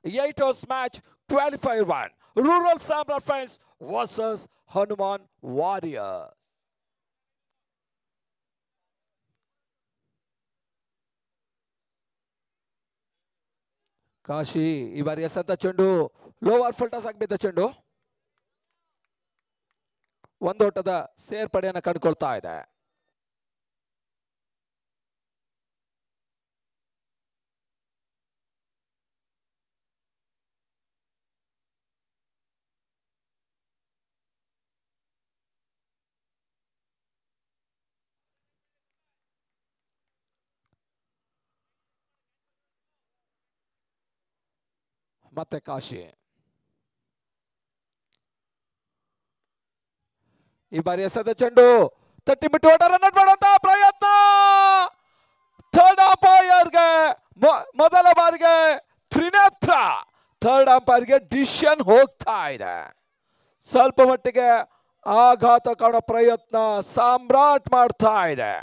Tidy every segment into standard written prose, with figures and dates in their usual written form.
8 hours match, 25-1. Rural Samra Friends versus Hanuman Warriors. Kashi ಈ ಬಾರಿ ಎಸೆದ ಚೆಂಡು ಲೋವರ್ ಫುಲ್ ಟಾಸ್ ಆಗಿದ್ದ ಚೆಂಡು ಒಂದೋಟದ ಸೇರ್ಪಡೆಯನ್ನು ಕಂಡುಕೊಳ್ತಾ ಇದೆ. ಮತ್ತೆ ಕಾಶಿ ಈ ಬಾರಿ ಎಸೆದ ಚೆಂಡು ತಟ್ಟಿ ಬಿಟ್ಟು ರನ್ ಮಾಡುವಂತಹ ಪ್ರಯತ್ನ. ಥರ್ಡ್ ಅಂಪೈರ್ಗೆ ಮೊದಲ ಬಾರಿಗೆ ತ್ರಿನೇತ್ರ ಥರ್ಡ್ ಅಂಪೈರ್ಗೆ ಡಿಸಿಷನ್ ಹೋಗ್ತಾ ಇದೆ. ಸ್ವಲ್ಪ ಮಟ್ಟಿಗೆ ಆಘಾತ ಕಾಣೋ ಪ್ರಯತ್ನ ಸಾಮ್ರಾಟ್ ಮಾಡ್ತಾ ಇದೆ.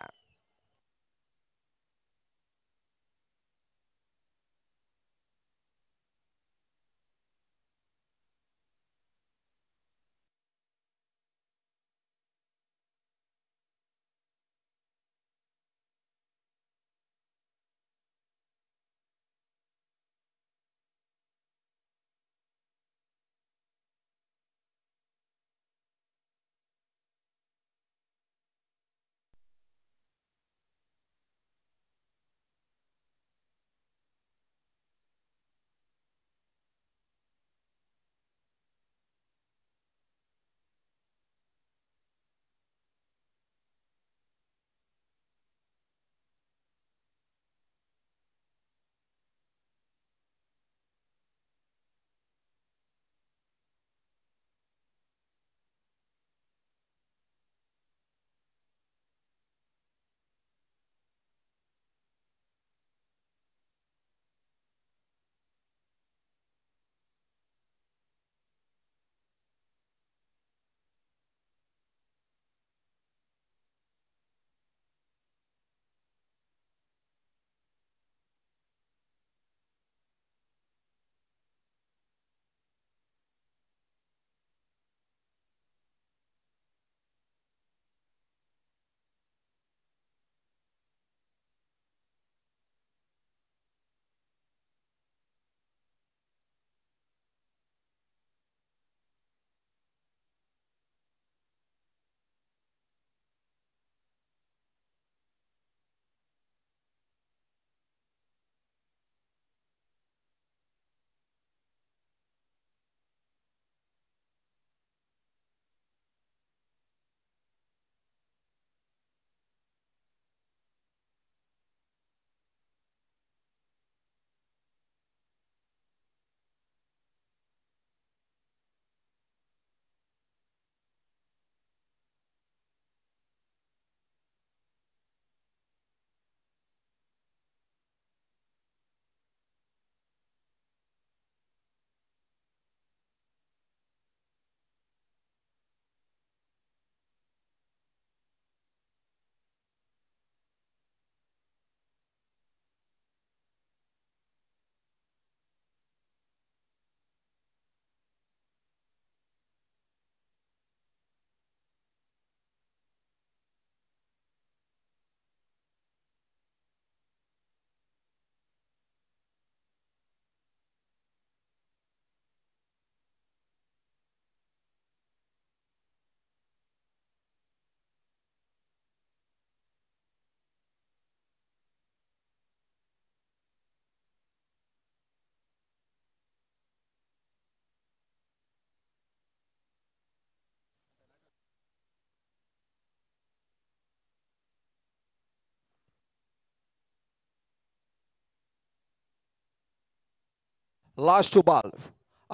ಲಾಸ್ಟ್ ಬಾಲ್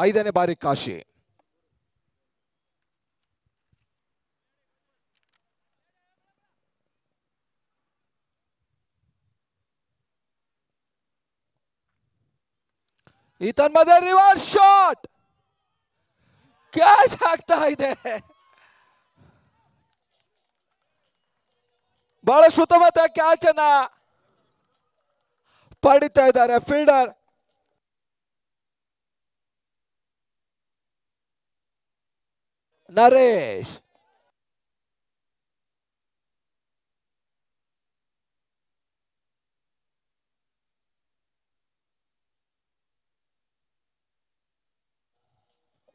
5ನೇ ಬಾರಿ ಕಾಶಿ. ಈ ತನ್ಮಧ್ಯೆ ರಿವರ್ಸ್ ಶಾಟ್ ಕ್ಯಾಚ್ ಆಗ್ತಾ ಇದೆ. ಬಹಳ ಉತ್ತಮವಾದ ಕ್ಯಾಚ್ ಅನ್ನ ಪಡಿತಾ ಇದ್ದಾರೆ ಫೀಲ್ಡರ್. ನರೇಶ್.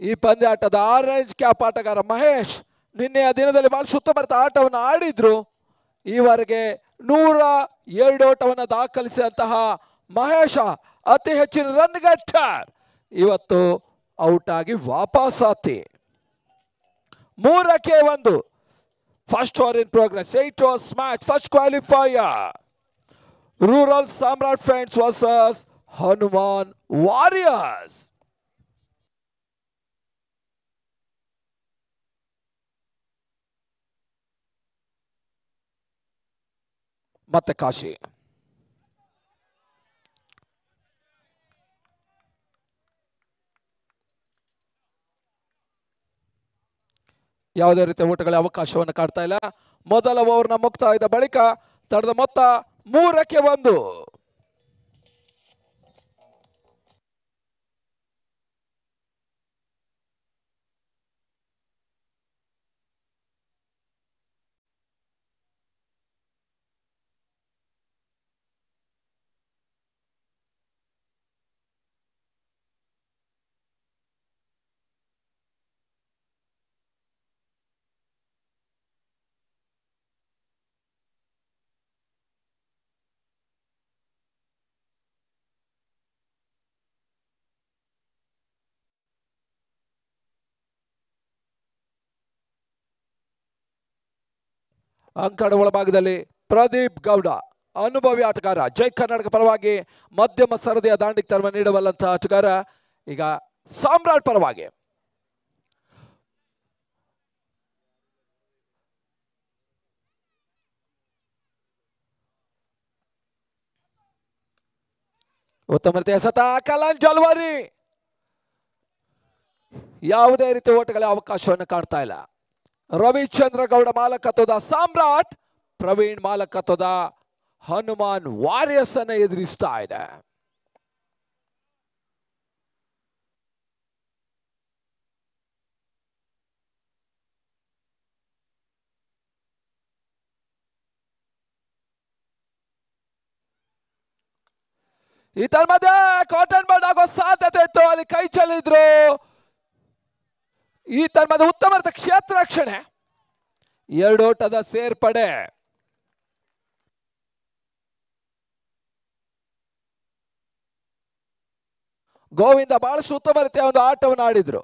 ಈ ಪಂದ್ಯಾಟದ ಆರೆಂಜ್ ಕ್ಯಾಪ್ ಆಟಗಾರ ಮಹೇಶ್ ನಿನ್ನೆಯ ದಿನದಲ್ಲಿ ಬಹಳ ಸುತ್ತಮುತ್ತ ಆಟವನ್ನು ಆಡಿದ್ರು. ಈವರೆಗೆ 102 ಓಟವನ್ನು ದಾಖಲಿಸಿದಂತಹ ಮಹೇಶ ಅತಿ ಹೆಚ್ಚಿನ ರನ್ ಗೆಟ್ಟರ್ ಇವತ್ತು ಔಟ್ ಆಗಿ ವಾಪಸಾತಿ. 3-1 first over in progress. 8 overs match first qualifier. Rural Samrat friends versus Hanuman warriors. ಮತ್ತೆ ಕಾಶಿ. ಯಾವುದೇ ರೀತಿಯ ಓಟಗಳ ಅವಕಾಶವನ್ನು ಕಾಡ್ತಾ ಇಲ್ಲ. ಮೊದಲ ಓವರ್ನ ಮುಕ್ತಾಯದ ಬಳಿಕ ತಡೆದ ಮೊತ್ತ 3-1. ಅಂಕಣ ಒಳಭಾಗದಲ್ಲಿ ಪ್ರದೀಪ್ ಗೌಡ ಅನುಭವಿ ಆಟಗಾರ. ಜೈ ಕರ್ನಾಟಕ ಪರವಾಗಿ ಮಧ್ಯಮ ಸರದಿಯ ದಾಂಡಿತನವನ್ನು ನೀಡಬಲ್ಲಂತಹ ಆಟಗಾರ. ಈಗ ಸಾಮ್ರಾಟ್ ಪರವಾಗಿ ಉತ್ತಮ ರೀತಿಯ ಸತ ಕಲನ್ ಜಲ್ವಾರಿ. ಯಾವುದೇ ರೀತಿಯ ಓಟಗಳ ಅವಕಾಶವನ್ನು ಕಾಡ್ತಾ ಇಲ್ಲ. ರವಿಚಂದ್ರ ಗೌಡ ಮಾಲಕತ್ವದ ಸಾಮ್ರಾಟ್, ಪ್ರವೀಣ್ ಮಾಲಕತ್ವದ ಹನುಮಾನ್ ವಾರಿಯರ್ಸ್ ಅನ್ನು ಎದುರಿಸ್ತಾ ಇದೆ. ಈ ತರ ಮಧ್ಯೆ ಕಾಟನ್ ಬರ್ಡ್ ಆಗೋ ಸಾಧ್ಯತೆ ಇತ್ತು, ಅಲ್ಲಿ ಕೈ ಚೆಲ್ಲಿದ್ರು. ಈ ತರ ಮಧ್ಯೆ ಉತ್ತಮ ಕ್ಷೇತ್ರ ರಕ್ಷಣೆ, 2 ಓಟದ ಸೇರ್ಪಡೆ. ಗೋವಿಂದ ಬಹಳಷ್ಟು ಉತ್ತಮ ರೀತಿಯ ಒಂದು ಆಟವನ್ನು ಆಡಿದ್ರು.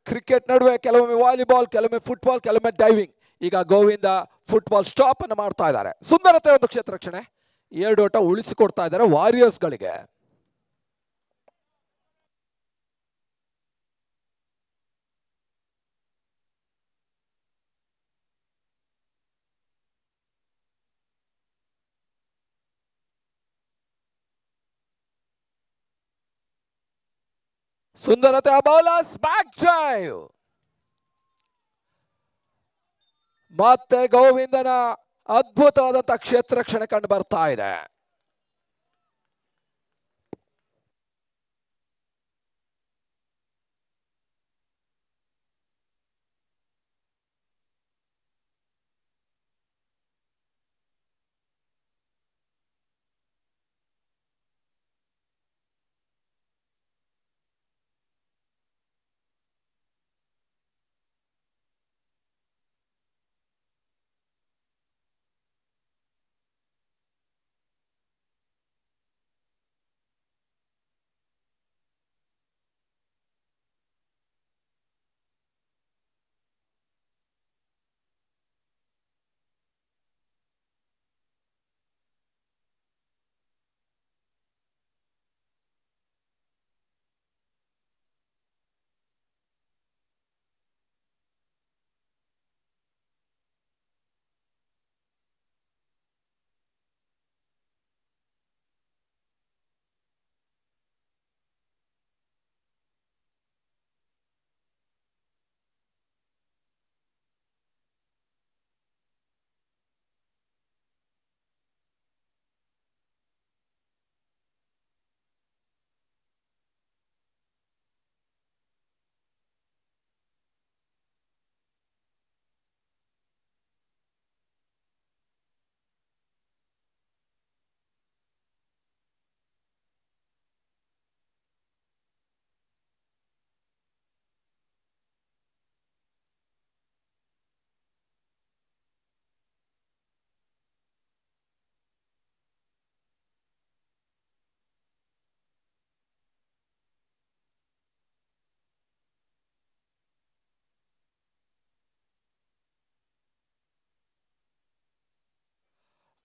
ಕ್ರಿಕೆಟ್ ನಡುವೆ ಕೆಲವೊಮ್ಮೆ ವಾಲಿಬಾಲ್, ಕೆಲವೊಮ್ಮೆ ಫುಟ್ಬಾಲ್, ಕೆಲವೊಮ್ಮೆ ಡೈವಿಂಗ್. ಈಗ ಗೋವಿಂದ ಫುಟ್ಬಾಲ್ ಸ್ಟಾಪ್ ಅನ್ನು ಮಾಡ್ತಾ ಇದ್ದಾರೆ. ಸುಂದರತೆ ಒಂದು ಕ್ಷೇತ್ರ ರಕ್ಷಣೆ, 2 ಓಟ ಉಳಿಸಿಕೊಡ್ತಾ ಇದ್ದಾರೆ ವಾರಿಯರ್ಸ್ ಗಳಿಗೆ. ಸುಂದರತೆ ಬೌಲರ್ಸ್ ಬ್ಯಾಕ್ ಡ್ರೈವ್. ಮತ್ತೆ ಗೋವಿಂದನ ಅದ್ಭುತವಾದಂತಹ ಕ್ಷೇತ್ರ ರಕ್ಷಣೆ ಕಂಡು ಬರ್ತಾ ಇದೆ.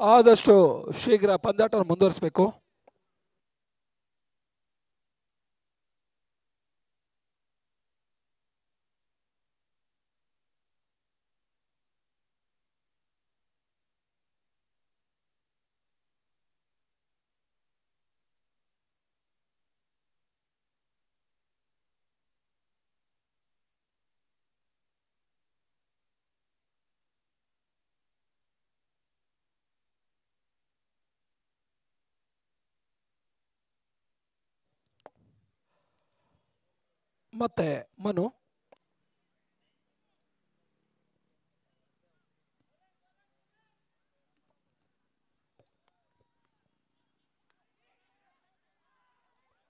ಆದಷ್ಟು ಶೀಘ್ರ ಪಂದ್ಯಾಟವನ್ನು ಮುಂದುವರಿಸಬೇಕು. ಮತ್ತೆ ಮನು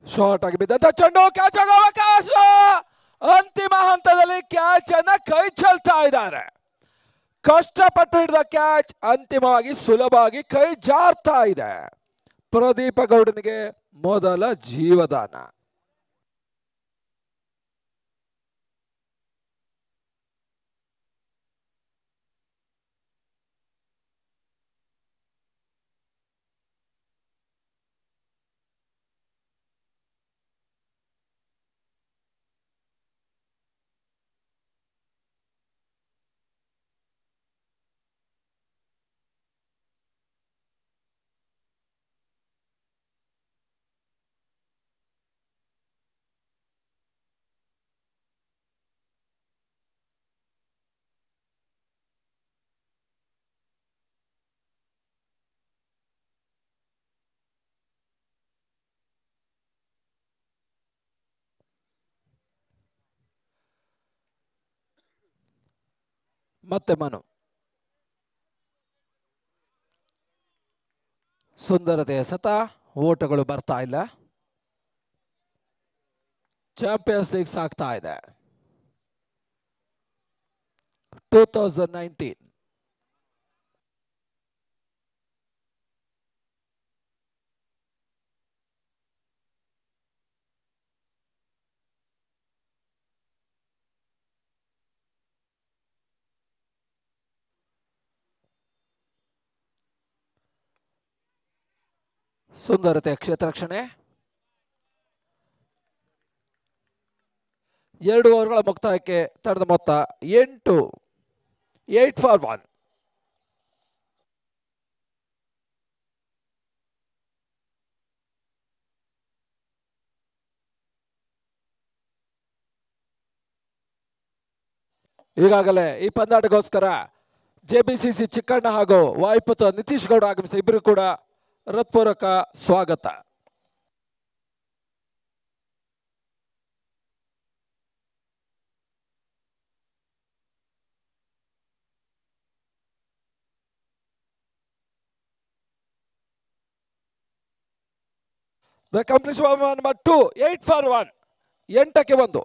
ಶಾರ್ಟ್ ಆಗಿ ಬಿದ್ದಂತ ಚೆಂಡು, ಕ್ಯಾಚ್ ಆಗೋ ಅವಕಾಶ. ಅಂತಿಮ ಹಂತದಲ್ಲಿ ಕ್ಯಾಚ್ ಅನ್ನ ಕೈ ಚೆಲ್ತಾ ಇದ್ದಾರೆ. ಕಷ್ಟಪಟ್ಟು ಹಿಡಿದ ಕ್ಯಾಚ್ ಅಂತಿಮವಾಗಿ ಸುಲಭವಾಗಿ ಕೈ ಜಾರ್ತಾ ಇದೆ. ಪ್ರದೀಪ ಗೌಡನಿಗೆ ಮೊದಲ ಜೀವದಾನ. ಮತ್ತೆ ಮನು ಸುಂದರತೆಯ ಸತ, ಓಟಗಳು ಬರ್ತಾ ಇಲ್ಲ. ಚಾಂಪಿಯನ್ಸ್ ಲೀಗ್ ಸಾಗ್ತಾ ಇದೆ 2019. ಸುಂದರತೆಯ ಕ್ಷೇತ್ರ ರಕ್ಷಣೆ. 2 ಓವರ್ಗಳ ಮುಕ್ತಾಯಕ್ಕೆ ತಂಡದ ಮೊತ್ತ 8 ಫಾರ್ 1. ಈಗಾಗಲೇ ಈ ಪಂದ್ಯಾಟಗೋಸ್ಕರ ಜೆಬಿಸಿಸಿ ಚಿಕ್ಕಣ್ಣ ಹಾಗೂ ವಾಯುಪುತ್ರ ನಿತೀಶ್ ಗೌಡ ಆಗಮಿಸಿ ಇಬ್ಬರು ಕೂಡ ಹೃತ್ಪೂರ್ವಕ ಸ್ವಾಗತ. ದ ಕಂಪ್ಲೀಟ್ ನಂಬರ್ 2, 8 ಫಾರ್ 1, 8ಕ್ಕೆ 1.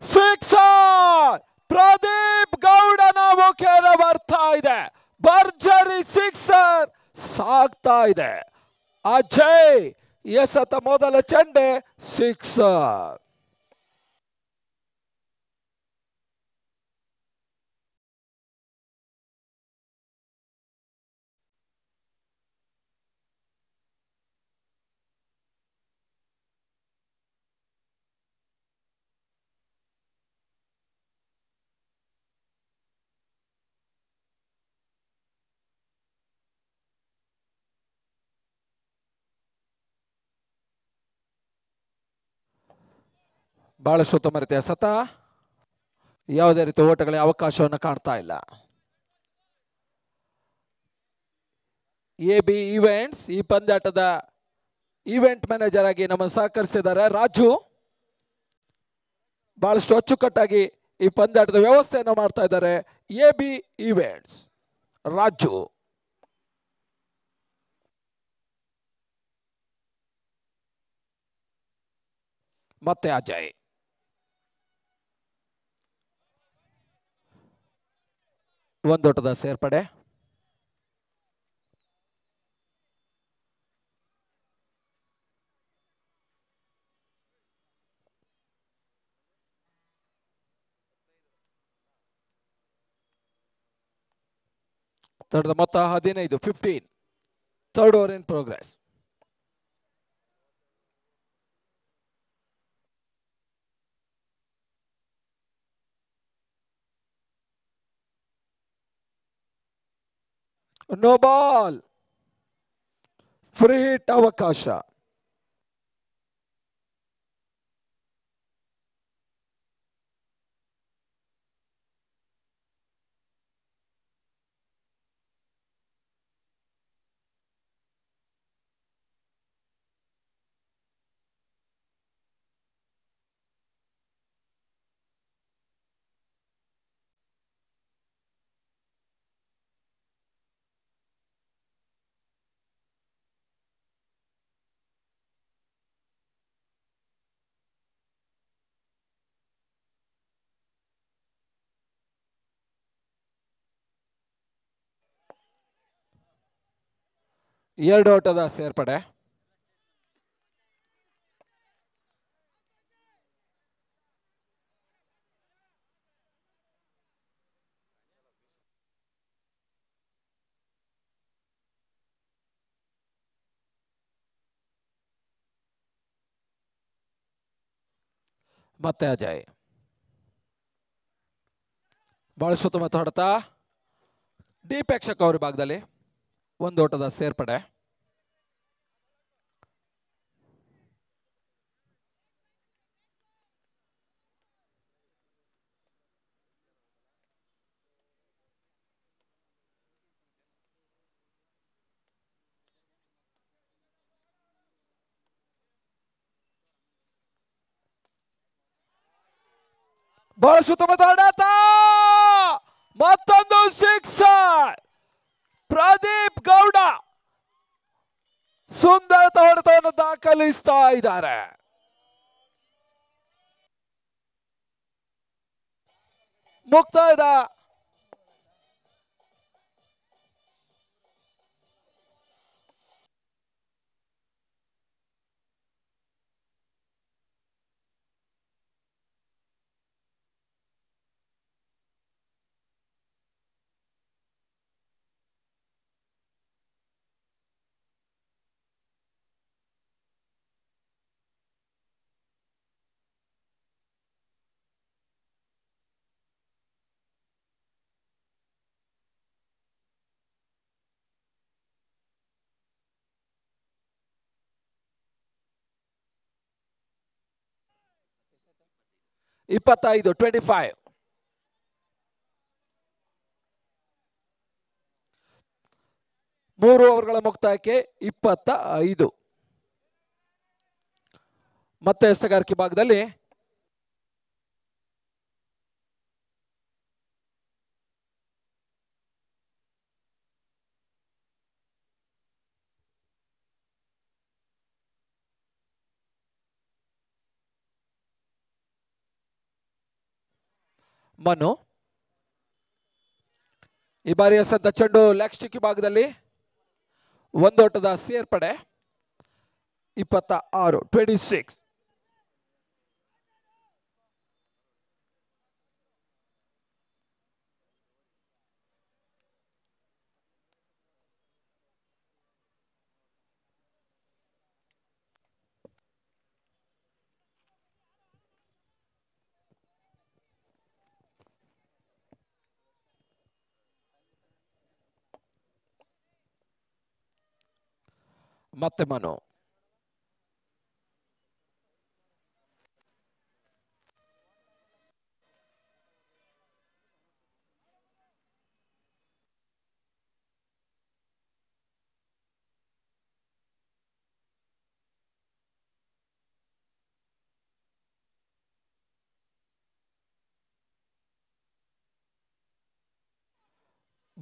ಸಿಕ್ಸರ್! ಪ್ರದೀಪ್ ಗೌಡನ ಮುಖೇನ ಬರ್ತಾ ಇದೆ. ಭರ್ಜರಿ ಸಿಕ್ಸರ್ ಸಾಗ್ತಾ ಇದೆ. ಅಜಯ್ ಎಸೆತ ಮೊದಲ ಚೆಂಡೆ ಸಿಕ್ಸರ್. ಬಹಳಷ್ಟು ಉತ್ತಮ ರೀತಿಯ ಸತ, ಯಾವುದೇ ರೀತಿಯ ಓಟಗಳಿಗೆ ಅವಕಾಶವನ್ನು ಕಾಣ್ತಾ ಇಲ್ಲ. ಎ ಬಿ ಈವೆಂಟ್ಸ್ ಈ ಪಂದ್ಯಾಟದ ಈವೆಂಟ್ ಮ್ಯಾನೇಜರ್ ಆಗಿ ನಮ್ಮನ್ನು ಸಹಕರಿಸಿದ್ದಾರೆ ರಾಜು. ಬಹಳಷ್ಟು ಅಚ್ಚುಕಟ್ಟಾಗಿ ಈ ಪಂದ್ಯಾಟದ ವ್ಯವಸ್ಥೆಯನ್ನು ಮಾಡ್ತಾ ಇದ್ದಾರೆ ಎ ಬಿ ಈವೆಂಟ್ಸ್ ರಾಜು. ಮತ್ತೆ ಅಜಯ್. ಒಂದೋಟದ ಸೇರ್ಪಡೆ. ತಂಡದ ಮೊತ್ತ 15, 15. Third over in progress. No ball. Free hit ಅವಕಾಶ. ಎರಡು ಓಟದ ಸೇರ್ಪಡೆ. ಮತ್ತೆ ಅಜಯ್. ಬಹಳ ಸುತ್ತಮುತ್ತ ಹೊಡೆತ ಡಿ ಪ್ರೇಕ್ಷಕ ಅವರ ಭಾಗದಲ್ಲಿ. ಒಂದು ಓಟದ ಸೇರ್ಪಡೆ. ಬಹಳ ಸುತ್ತಮುತ್ತ ಹೊಡೆತ ಮತ್ತೊಂದು ಸಿಕ್ಸರ್. ಪ್ರದೀಪ್ ಗೌಡ ಸುಂದರ ಹೊಡೆತವನ್ನು ದಾಖಲಿಸ್ತಾ ಇದ್ದಾರೆ. ಮುಕ್ತಾಯದ 25, 25. ಮೂರು ಓವರ್ಗಳ ಮುಕ್ತಾಯಕ್ಕೆ 25. ಮತ್ತೆ ಎಸೆಗಾರಿಕೆ ಭಾಗದಲ್ಲಿ ಮನು. ಈ ಬಾರಿ ಎಸೆದ ಚೆಂಡು ಲೆಗ್ ಸ್ಟಿಕ್ ಭಾಗದಲ್ಲಿ. ಒಂದೋಟದ ಸೇರ್ಪಡೆ. 26, 26. ಮತ್ತೆ ಮನು.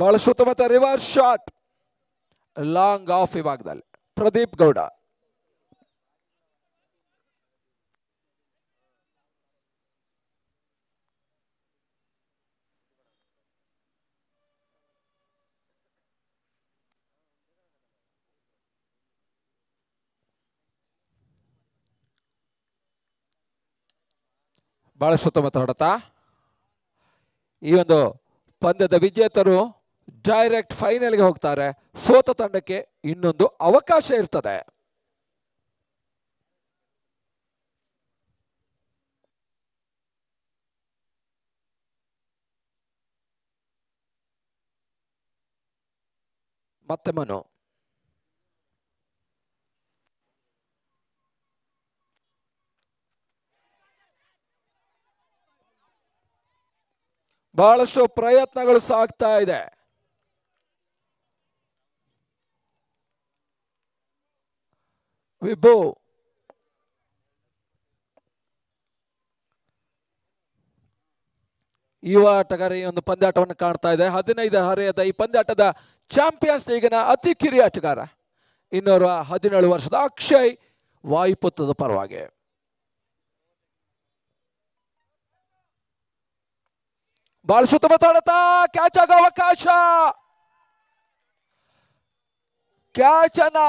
ಬಹಳ ಸುತ್ತಮುತ್ತ ರಿವರ್ಸ್ ಶಾಟ್ ಲಾಂಗ್ ಆಫ್ ವಿಭಾಗದಲ್ಲಿ ಪ್ರದೀಪ್ ಗೌಡ. ಬಹಳ ಸುತ್ತಮುತ್ತ ಹೊಡೆತ. ಈ ಒಂದು ಪಂದ್ಯದ ವಿಜೇತರು ಡೈರೆಕ್ಟ್ ಫೈನಲ್ಗೆ ಹೋಗ್ತಾರೆ. ಸೋತ ತಂಡಕ್ಕೆ ಇನ್ನೊಂದು ಅವಕಾಶ ಇರ್ತದೆ. ಮತ್ತೆ ಮನು ಬಹಳಷ್ಟು ಪ್ರಯತ್ನಗಳು ಸಾಗ್ತಾ ಇದೆ. ವಿಭು ಯುವ ಆಟಗಾರ ಈ ಒಂದು ಪಂದ್ಯಾಟವನ್ನು ಕಾಣ್ತಾ ಇದೆ. 15 ಹರೆಯದ ಈ ಪಂದ್ಯಾಟದ ಚಾಂಪಿಯನ್ಸ್ ಲೀಗ್ನ ಅತಿ ಕಿರಿಯ ಆಟಗಾರ 17 ವರ್ಷದ ಅಕ್ಷಯ್ ವಾಯುಪುತ್ರದ ಪರವಾಗಿ. ಬಹಳ ಸುತ್ತಮುತ್ತ ಹೊಡೆತ, ಕ್ಯಾಚ್ ಆಗೋ ಅವಕಾಶ. ಕ್ಯಾಚ್ ಅನ್ನ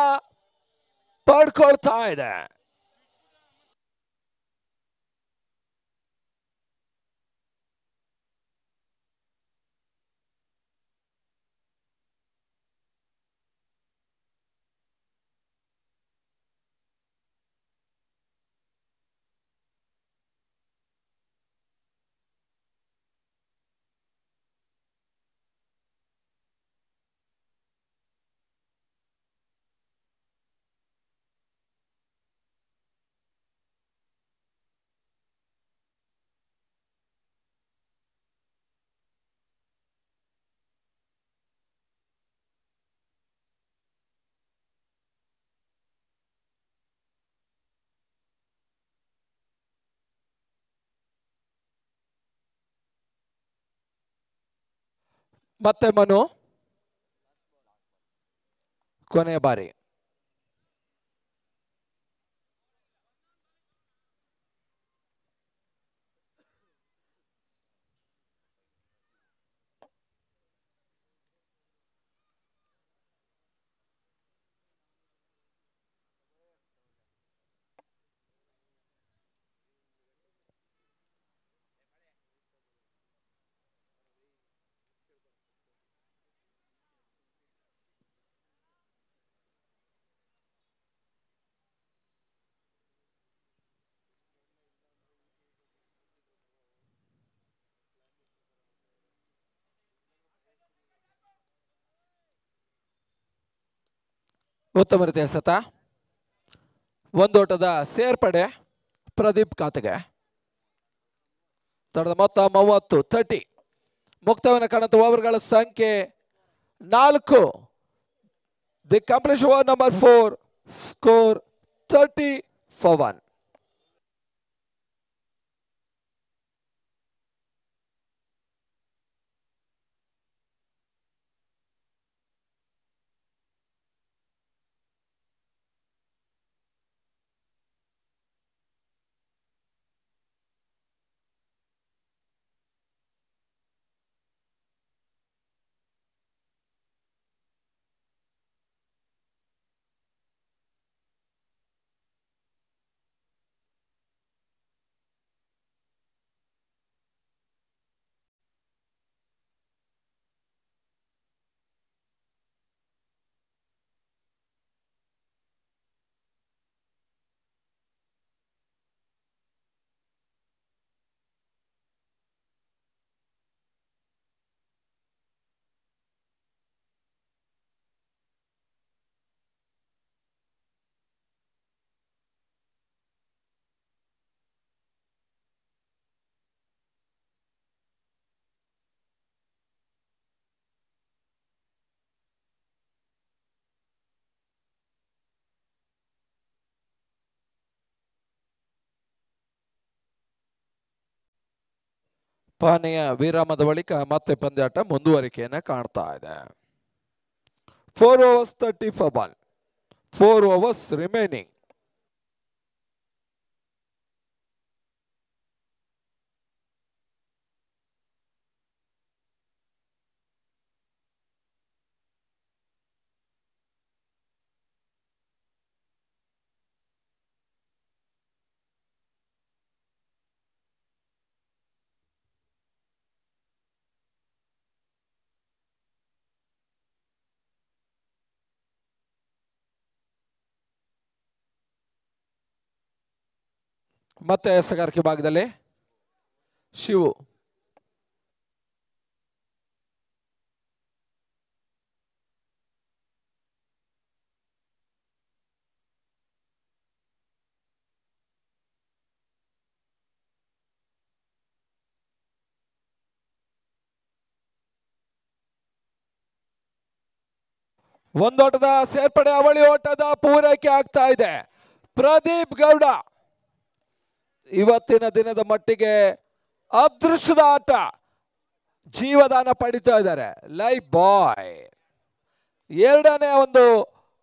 ಪಡ್ಕೊಳ್ತಾ ಇದೆ. ಮತ್ತೆ ಮನು ಕೊನೆಯ ಬಾರಿ. ಉತ್ತಮ ರೀತಿಯ ಸತ. ಒಂದೋಟದ ಸೇರ್ಪಡೆ ಪ್ರದೀಪ್ ಖಾತೆಗೆ. ತಂಡದ ಮೊತ್ತ 30 ಮುಕ್ತವನ್ನು ಕಾಣುತ್ತ ಓವರ್ಗಳ ಸಂಖ್ಯೆ 4. The completion over number 4 score 30 for 1. ಪಾನೀಯ ವಿರಾಮದ ಬಳಿಕ ಮತ್ತೆ ಪಂದ್ಯಾಟ ಮುಂದುವರಿಕೆಯನ್ನು ಕಾಣ್ತಾ ಇದೆ. 4 overs 30 for ball. 4 overs remaining. ಮತ್ತೆ ಎಸಗಾರಿಕೆ ಭಾಗದಲ್ಲಿ ಶಿವು ಒಂದೋಟದ ಸೇರ್ಪಡೆ, ಅವಳಿ ಓಟದ ಪೂರೈಕೆ ಆಗ್ತಾ ಇದೆ. ಪ್ರದೀಪ್ ಗೌಡ ಇವತ್ತಿನ ದಿನದ ಮಟ್ಟಿಗೆ ಅದೃಷ್ಟದ ಆಟ, ಜೀವದಾನ ಪಡಿತಾ ಇದ್ದಾರೆ. ಲೈಫ್ ಬಾಯ್ ಎರಡನೇ ಒಂದು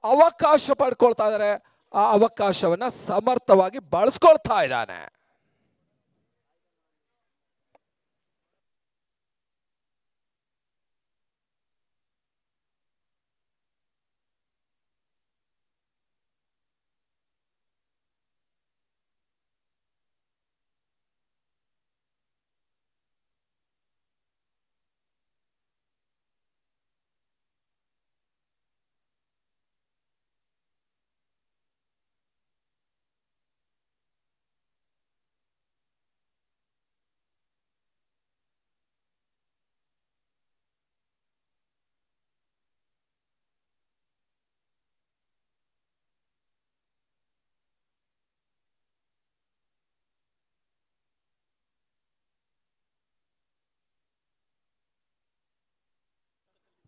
ಅವಕಾಶ ಪಡ್ಕೊಳ್ತಾ ಇದ್ದಾರೆ. ಆ ಅವಕಾಶವನ್ನ ಸಮರ್ಥವಾಗಿ ಬಳಸ್ಕೊಳ್ತಾ ಇದ್ದಾನೆ.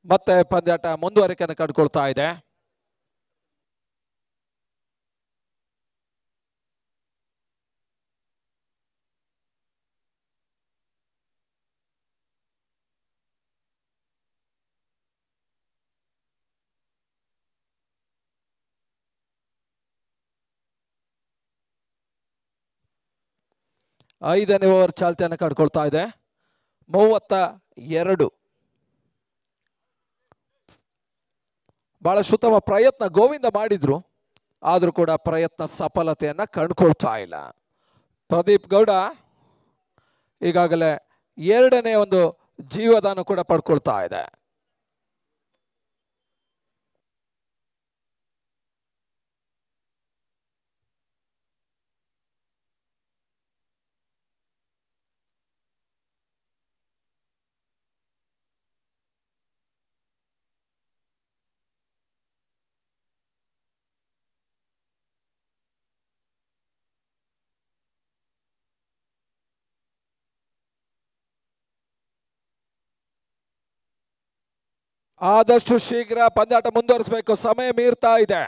ಮತ್ತೆ ಪಂದ್ಯಾಟ ಮುಂದುವರಿಕೆಯನ್ನು ಕಂಡುಕೊಳ್ತಾ ಇದೆ. ಐದನೇ ಓವರ್ ಚಾಲ್ತಿಯನ್ನು ಕಂಡುಕೊಳ್ತಾ ಇದೆ. 32. ಬಹಳಷ್ಟು ಉತ್ತಮ ಪ್ರಯತ್ನ ಗೋವಿಂದ ಮಾಡಿದ್ರು, ಆದ್ರೂ ಕೂಡ ಪ್ರಯತ್ನ ಸಫಲತೆಯನ್ನ ಕಂಡುಕೊಳ್ತಾ ಇಲ್ಲ. ಪ್ರದೀಪ್ ಗೌಡ ಈಗಾಗಲೇ ಎರಡನೇ ಒಂದು ಜೀವದಾನ ಕೂಡ ಪಡ್ಕೊಳ್ತಾ ಇದೆ. ಆದಷ್ಟು ಶೀಘ್ರ ಪಂದ್ಯಾಟ ಮುಂದುವರಿಸಬೇಕು, ಸಮಯ ಮೀರ್ತಾ ಇದೆ.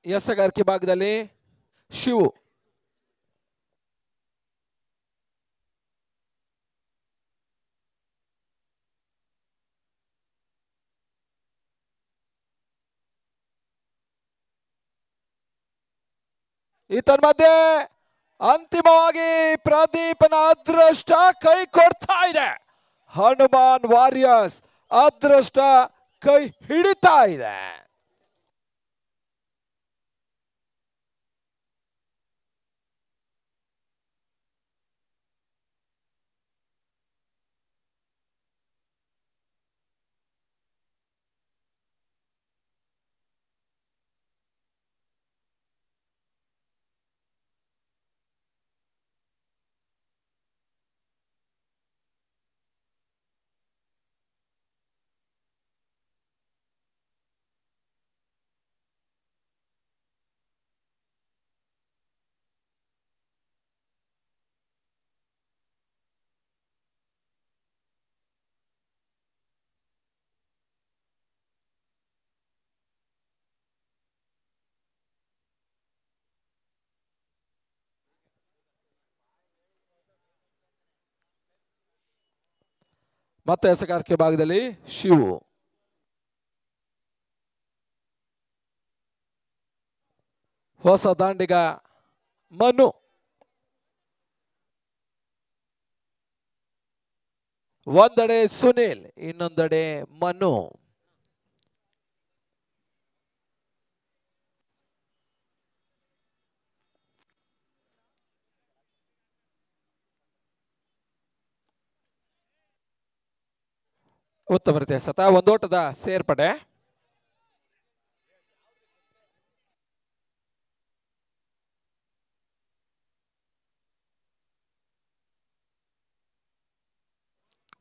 ಎಸಗಾರಿಕೆ ಭಾಗದಲ್ಲಿ ಶಿವು ಮಧ್ಯೆ ಅಂತಿಮವಾಗಿ ಪ್ರದೀಪನ ಅದೃಷ್ಟ ಕೈ ಕೊಡ್ತಾ ಇದೆ. ಹನುಮಾನ್ ವಾರಿಯರ್ಸ್ ಅದೃಷ್ಟ ಕೈ ಹಿಡಿತಾ ಇದೆ. ಮತ್ತೆ ಎಸೆಗಾರಿಕೆ ಭಾಗದಲ್ಲಿ ಶಿವು. ಹೊಸ ದಾಂಡಿಗ ಮನು. ಒಂದೆಡೆ ಸುನಿಲ್, ಇನ್ನೊಂದೆಡೆ ಮನು. ಉತ್ತಮ ರೀತಿಯ ಸತ, ಒಂದೋಟದ ಸೇರ್ಪಡೆ.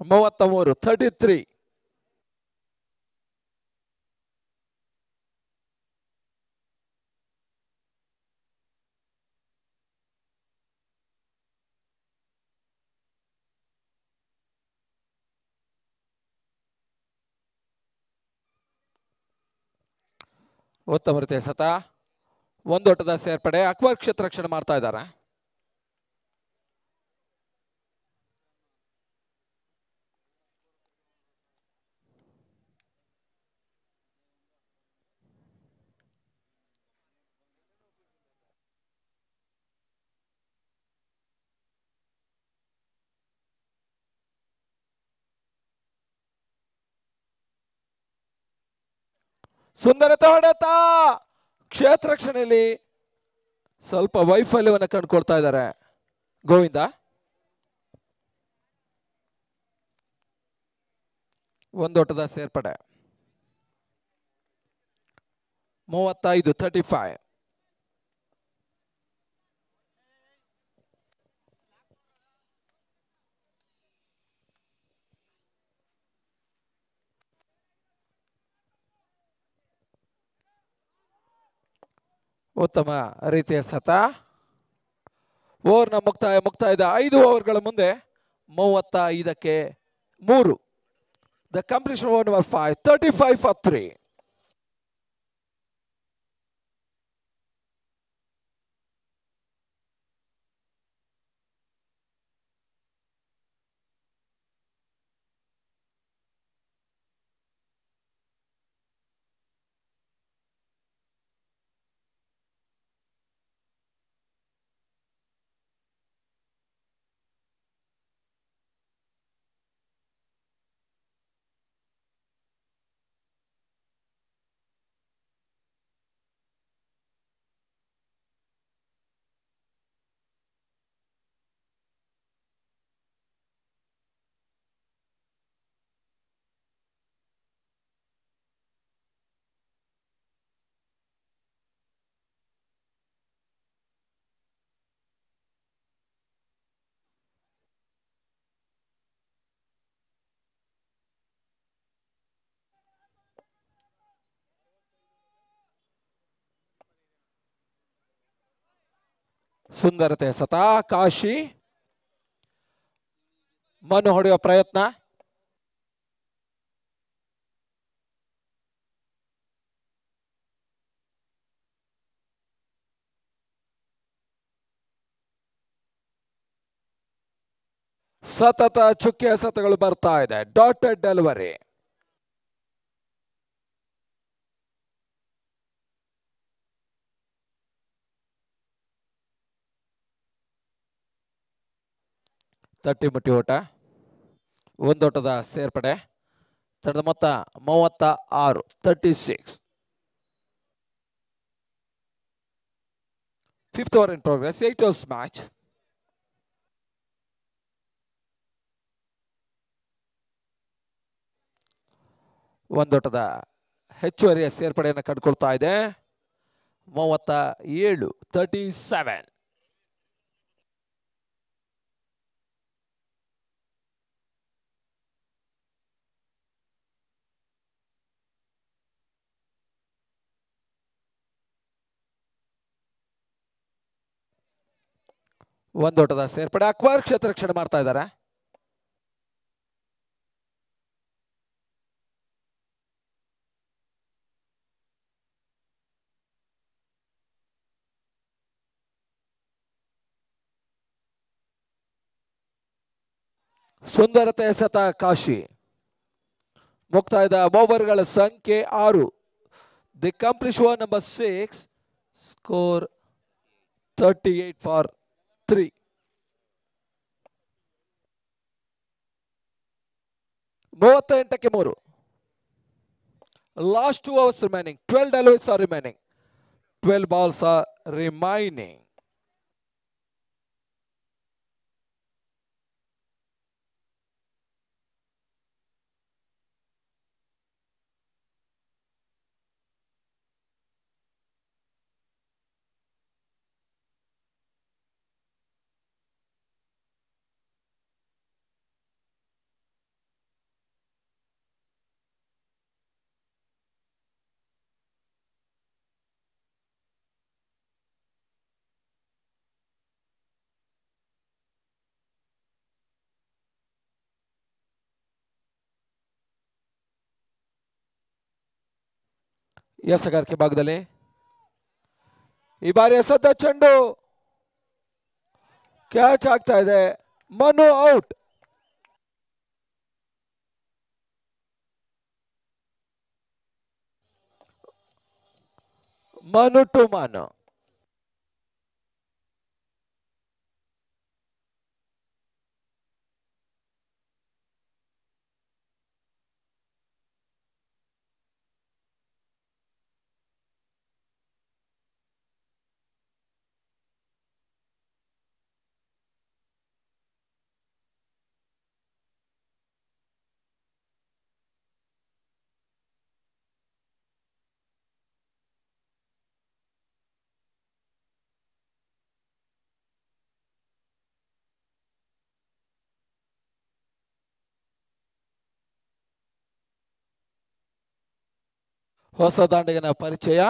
ಮೂವತ್ತ 33. ಉತ್ತಮ ರೀತಿಯ ಸತ, ಒಂದೋಟದ ಸೇರ್ಪಡೆ. ಅಕ್ಬರ್ ಕ್ಷೇತ್ರ ರಕ್ಷಣೆ ಮಾಡ್ತಾ ಇದ್ದಾರೆ. ಸುಂದರತೆ ಹೊಡೆತ. ಕ್ಷೇತ್ರ ರಕ್ಷಣೆಯಲ್ಲಿ ಸ್ವಲ್ಪ ವೈಫಲ್ಯವನ್ನು ಕಂಡುಕೊಳ್ತಾ ಇದ್ದಾರೆ ಗೋವಿಂದ. ಒಂದೋಟದ ಸೇರ್ಪಡೆ. 35. ಉತ್ತಮ ರೀತಿಯ ಸತ. ಓವರ್ನ ಮುಕ್ತಾಯದ 5 ಓವರ್ಗಳ ಮುಂದೆ 35ಕ್ಕೆ 3. The completion over number 5, 35 for 3. ಸುಂದರತೆ ಸತ. ಕಾಶಿ ಮನು ಹೊಡೆಯುವ ಪ್ರಯತ್ನ. ಸತತ ಚುಕ್ಕಿಯ ಸತಗಳು ಬರ್ತಾ ಇದೆ. Dotted delivery. ತಟ್ಟಿ ಮುಟ್ಟಿ ಓಟ. ಒಂದೋಟದ ಸೇರ್ಪಡೆ. ತಂಡದ ಮೊತ್ತ 36, 36. 5th over in progress, 8 overs match. ಒಂದೋಟದ ಹೆಚ್ಚುವರಿಯ ಸೇರ್ಪಡೆಯನ್ನು ಕಂಡುಕೊಳ್ತಾ ಇದೆ. 37, 37. ಒಂದೋಟದ ಸೇರ್ಪಡೆ. ಅಕ್ಬರ್ ಕ್ಷೇತ್ರ ರಕ್ಷಣೆ ಮಾಡ್ತಾ ಇದ್ದಾರೆ. ಸುಂದರತೆ ಸತ ಕಾಶಿ. ಮುಕ್ತಾಯದ ಓವರ್ಗಳ ಸಂಖ್ಯೆ 6. The complete over number 6, score 38 for 3. ಮೂವತ್ತೆಂಟಕ್ಕೆ 3. Last 2 hours remaining. 12 deliveries are remaining. 12 balls are remaining. ಎಸಗಾರಿಕೆ ಭಾಗದಲ್ಲಿ ಈ ಬಾರಿ ಎಸೆದ ಚೆಂಡು ಕ್ಯಾಚ್ ಆಗ್ತಾ ಇದೆ. ಮನು ಔಟ್. ಮನು ಟು ಮನು. ಹೊಸ ದಾಂಡಿಗನ ಪರಿಚಯ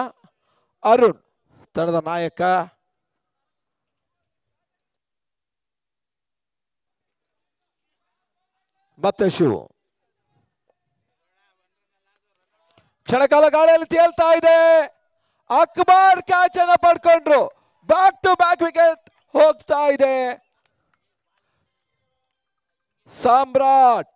ಅರುಣ್, ತಂಡದ ನಾಯಕ. ಮತ್ತೆ ಶಿವು. ಕ್ಷಣಕಾಲ ಗಾಳಿಯಲ್ಲಿ ತೇಲ್ತಾ ಇದೆ. ಅಕ್ಬರ್ ಕ್ಯಾಚ್ ಅನ್ನ ಪಡ್ಕೊಂಡ್ರು. ಬ್ಯಾಕ್ ಟು ಬ್ಯಾಕ್ ವಿಕೆಟ್ ಹೋಗ್ತಾ ಇದೆ. ಸಾಮ್ರಾಟ್.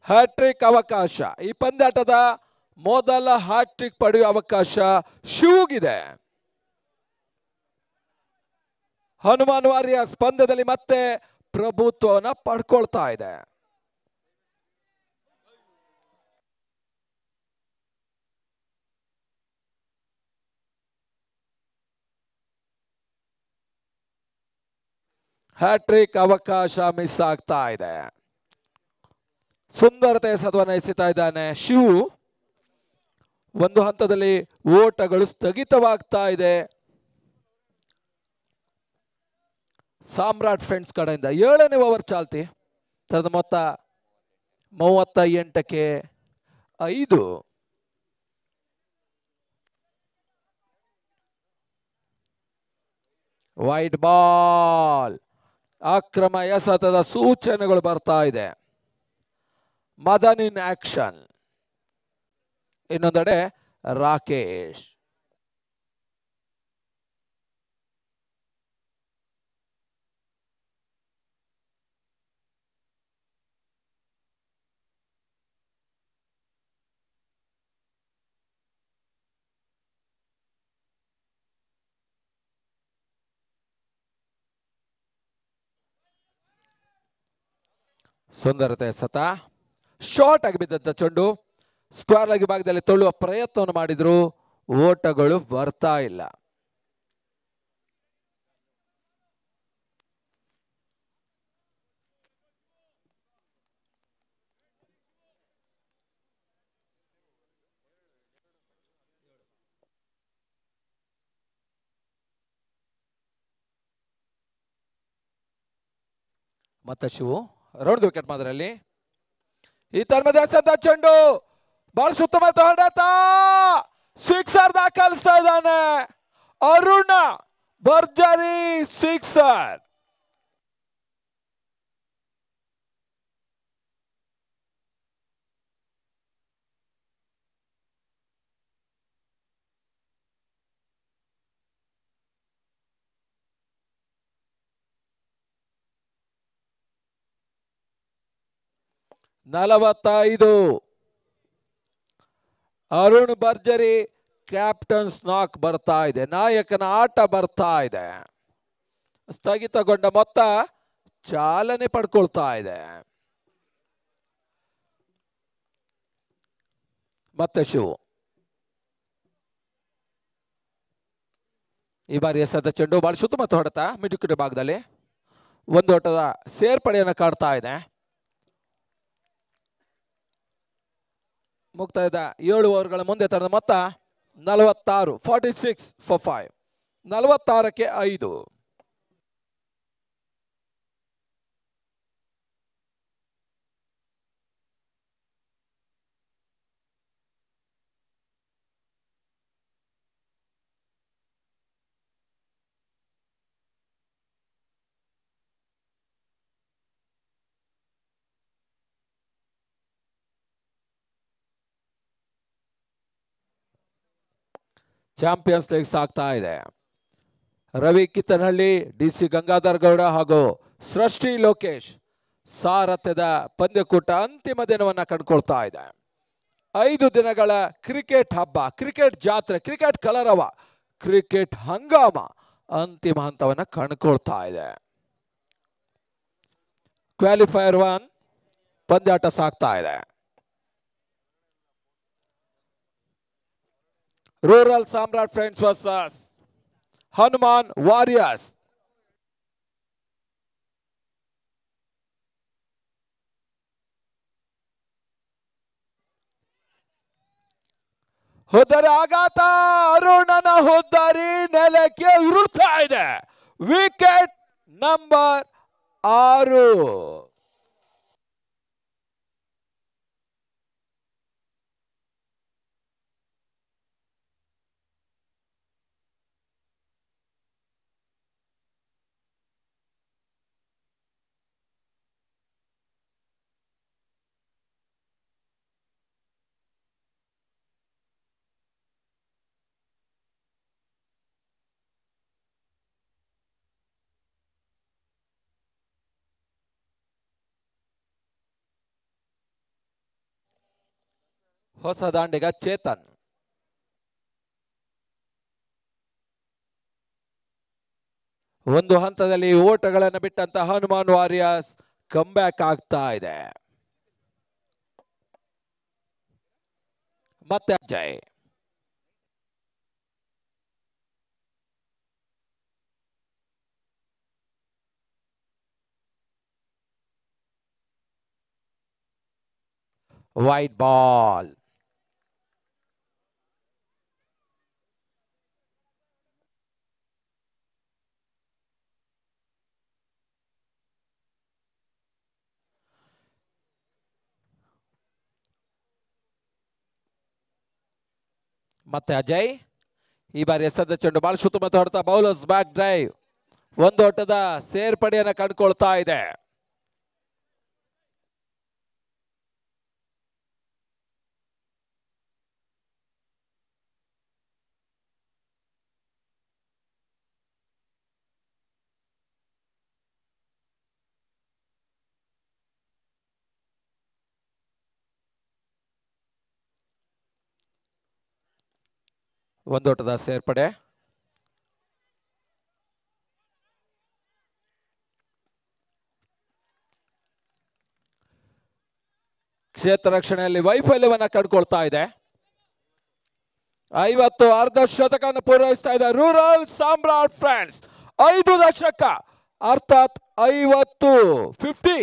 ಹ್ಯಾಟ್ರಿಕ್ ಅವಕಾಶ. ಈ ಪಂದ್ಯಾಟದ ಮೊದಲ ಹ್ಯಾಟ್ರಿಕ್ ಪಡೆಯುವ ಅವಕಾಶ ಶಿವಗಿದೆ. ಹನುಮಾನ್ ವಾರಿಯರ್ಸ್ ಪಂದ್ಯದಲ್ಲಿ ಮತ್ತೆ ಪ್ರಭುತ್ವವನ್ನು ಪಡ್ಕೊಳ್ತಾ ಇದೆ. ಹ್ಯಾಟ್ರಿಕ್ ಅವಕಾಶ ಮಿಸ್ ಆಗ್ತಾ ಇದೆ. ಸುಂದರತೆ ಸತ್ವವನ್ನು ಎಸೆತಾ ಇದ್ದಾನೆ ಶಿವು. ಒಂದು ಹಂತದಲ್ಲಿ ಓಟಗಳು ಸ್ಥಗಿತವಾಗ್ತಾ ಇದೆ. ಸಾಮ್ರಾಟ್ ಫ್ರೆಂಡ್ಸ್ ಕಡೆಯಿಂದ 7ನೇ ಓವರ್ ಚಾಲ್ತಿ. ತರದ ಮೊತ್ತ 38ಕ್ಕೆ 5. Wide ball. ಅಕ್ರಮ ಎಸೆತದ ಸೂಚನೆಗಳು ಬರ್ತಾ ಇದೆ. ಮದನ್ ಇನ್ ಆಕ್ಷನ್. ಇನ್ನೊಂದೆಡೆ ರಾಕೇಶ್. ಸುಂದರತೆ ಸತ ಶಾರ್ಟ್ ಆಗಿ ಬಿದ್ದಂತ ಚೆಂಡು ಸ್ಕ್ವೇರ್ ಆಗಿ ಭಾಗದಲ್ಲಿ ತೊಳುವ ಪ್ರಯತ್ನವನ್ನು ಮಾಡಿದ್ರು, ಓಟಗಳು ಬರ್ತಾ ಇಲ್ಲ. ಮತ್ತೆ ಶಿವು ರೌಂಡ್ ವಿಕೆಟ್ ಮಾದರಲ್ಲಿ ಈ ತನ್ಮದ ಚೆಂಡು ಬಹಳ ಉತ್ತಮ ಹೊಡೆತ, ಸಿಕ್ಸರ್ ದಾಖಲಿಸ್ತಾ ಇದ್ದಾನೆ ಅರುಣ ಭರ್ಜರಿ ಸಿಕ್ಸರ್. ನಲವತ್ತೈದು. ಅರುಣ್ ಭರ್ಜರಿ ಕ್ಯಾಪ್ಟನ್ಸ್ ನಾಕ್ ಬರ್ತಾ ಇದೆ, ನಾಯಕನ ಆಟ ಬರ್ತಾ ಇದೆ. ಸ್ಥಗಿತಗೊಂಡ ಮೊತ್ತ ಚಾಲನೆ ಪಡ್ಕೊಳ್ತಾ ಇದೆ. ಮತ್ತೆ ಶಿವು ಈ ಬಾರಿ ಎಸೆದ ಚೆಂಡು ಬಹಳ ಸುತ್ತಮುತ್ತ ಹೊಡೆತ ಮಿಡುಕಿಟ ಭಾಗದಲ್ಲಿ ಒಂದು ಓಟದ ಸೇರ್ಪಡೆಯನ್ನು ಕಾಡ್ತಾ ಇದೆ. ಮುಕ್ತಾಯದ 7 ಓವರ್ಗಳ ಮುಂದೆ ತರದ ಮೊತ್ತ 46, 46 for 5, 46ಕ್ಕೆ 5. ಚಾಂಪಿಯನ್ಸ್ ಲೀಗ್ ಸಾಗ್ತಾ ಇದೆ. ರವಿ ಕಿತ್ತನಹಳ್ಳಿ, DC ಗಂಗಾಧರ್ ಗೌಡ ಹಾಗೂ ಸೃಷ್ಟಿ ಲೋಕೇಶ್ ಸಾರಥ್ಯದ ಪಂದ್ಯಕೂಟ ಅಂತಿಮ ದಿನವನ್ನ ಕಂಡುಕೊಳ್ತಾ ಇದೆ. 5 ದಿನಗಳ ಕ್ರಿಕೆಟ್ ಹಬ್ಬ, ಕ್ರಿಕೆಟ್ ಜಾತ್ರೆ, ಕ್ರಿಕೆಟ್ ಕಲರವ, ಕ್ರಿಕೆಟ್ ಹಂಗಾಮ ಅಂತಿಮ ಹಂತವನ್ನ ಕಂಡುಕೊಳ್ತಾ ಇದೆ. ಕ್ವಾಲಿಫೈಯರ್ 1 ಪಂದ್ಯಾಟ ಸಾಗ್ತಾ ಇದೆ. ರೂರಲ್ ಸಾಮ್ರಾಟ್ ಫ್ರೆಂಡ್ಸ್ ವರ್ಸಸ್ ಹನುಮಾನ್ ವಾರಿಯರ್ಸ್. ಹುದ್ದರಿ ಆಘಾತ, ಅರುಣನ ಹುದ್ದರಿ ನೆಲಕ್ಕೆ ಉರುಳ್ತಾ ಇದೆ. Wicket number 6. ಹೊಸ ದಾಂಡಿಗ ಚೇತನ್. ಒಂದು ಹಂತದಲ್ಲಿ ಓಟಗಳನ್ನು ಬಿಟ್ಟಂತ ಹನುಮಾನ್ ವಾರಿಯರ್ಸ್ ಕಮ್ಬ್ಯಾಕ್ ಆಗ್ತಾ ಇದೆ. ಮತ್ತೆ ಅಜಯ್ ವೈಟ್ ಬಾಲ್. ಮತ್ತೆ ಅಜಯ್ ಈ ಬಾರಿ ಎಸೆದ ಚೆಂಡು ಬಾಲ್ ಸುತ್ತಮುತ್ತ ಹೊಡೆತ, ಬೌಲರ್ಸ್ ಬ್ಯಾಕ್ ಡ್ರೈವ್, ಒಂದು ಓಟದ ಸೇರ್ಪಡೆಯನ್ನು ಕಂಡುಕೊಳ್ತಾ ಇದೆ. ಒಂದೋಟದ ಸೇರ್ಪಡೆ. ಕ್ಷೇತ್ರ ರಕ್ಷಣೆಯಲ್ಲಿ ವೈಫಲ್ಯವನ್ನ ಕಂಡುಕೊಳ್ತಾ ಇದೆ. 50 ಅರ್ಧ ಶತಕವನ್ನು ಪೂರೈಸ್ತಾ ಇದೆ ರೂರಲ್ ಸಾಮ್ರಾಟ್ ಫ್ರೆಂಡ್ಸ್. 5 ದಶಕ ಅರ್ಥಾತ್ 50.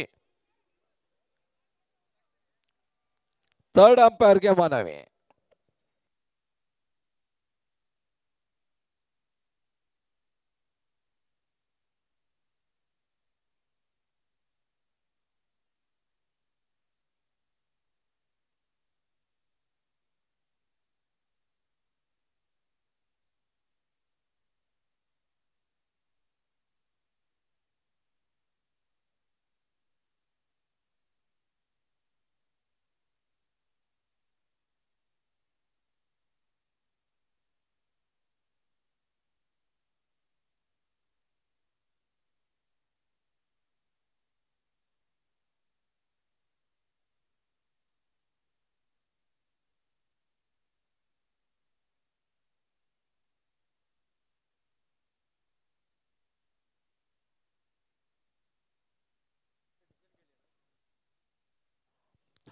ಥರ್ಡ್ ಅಂಪೈರ್ಗೆ ಮನವಿ.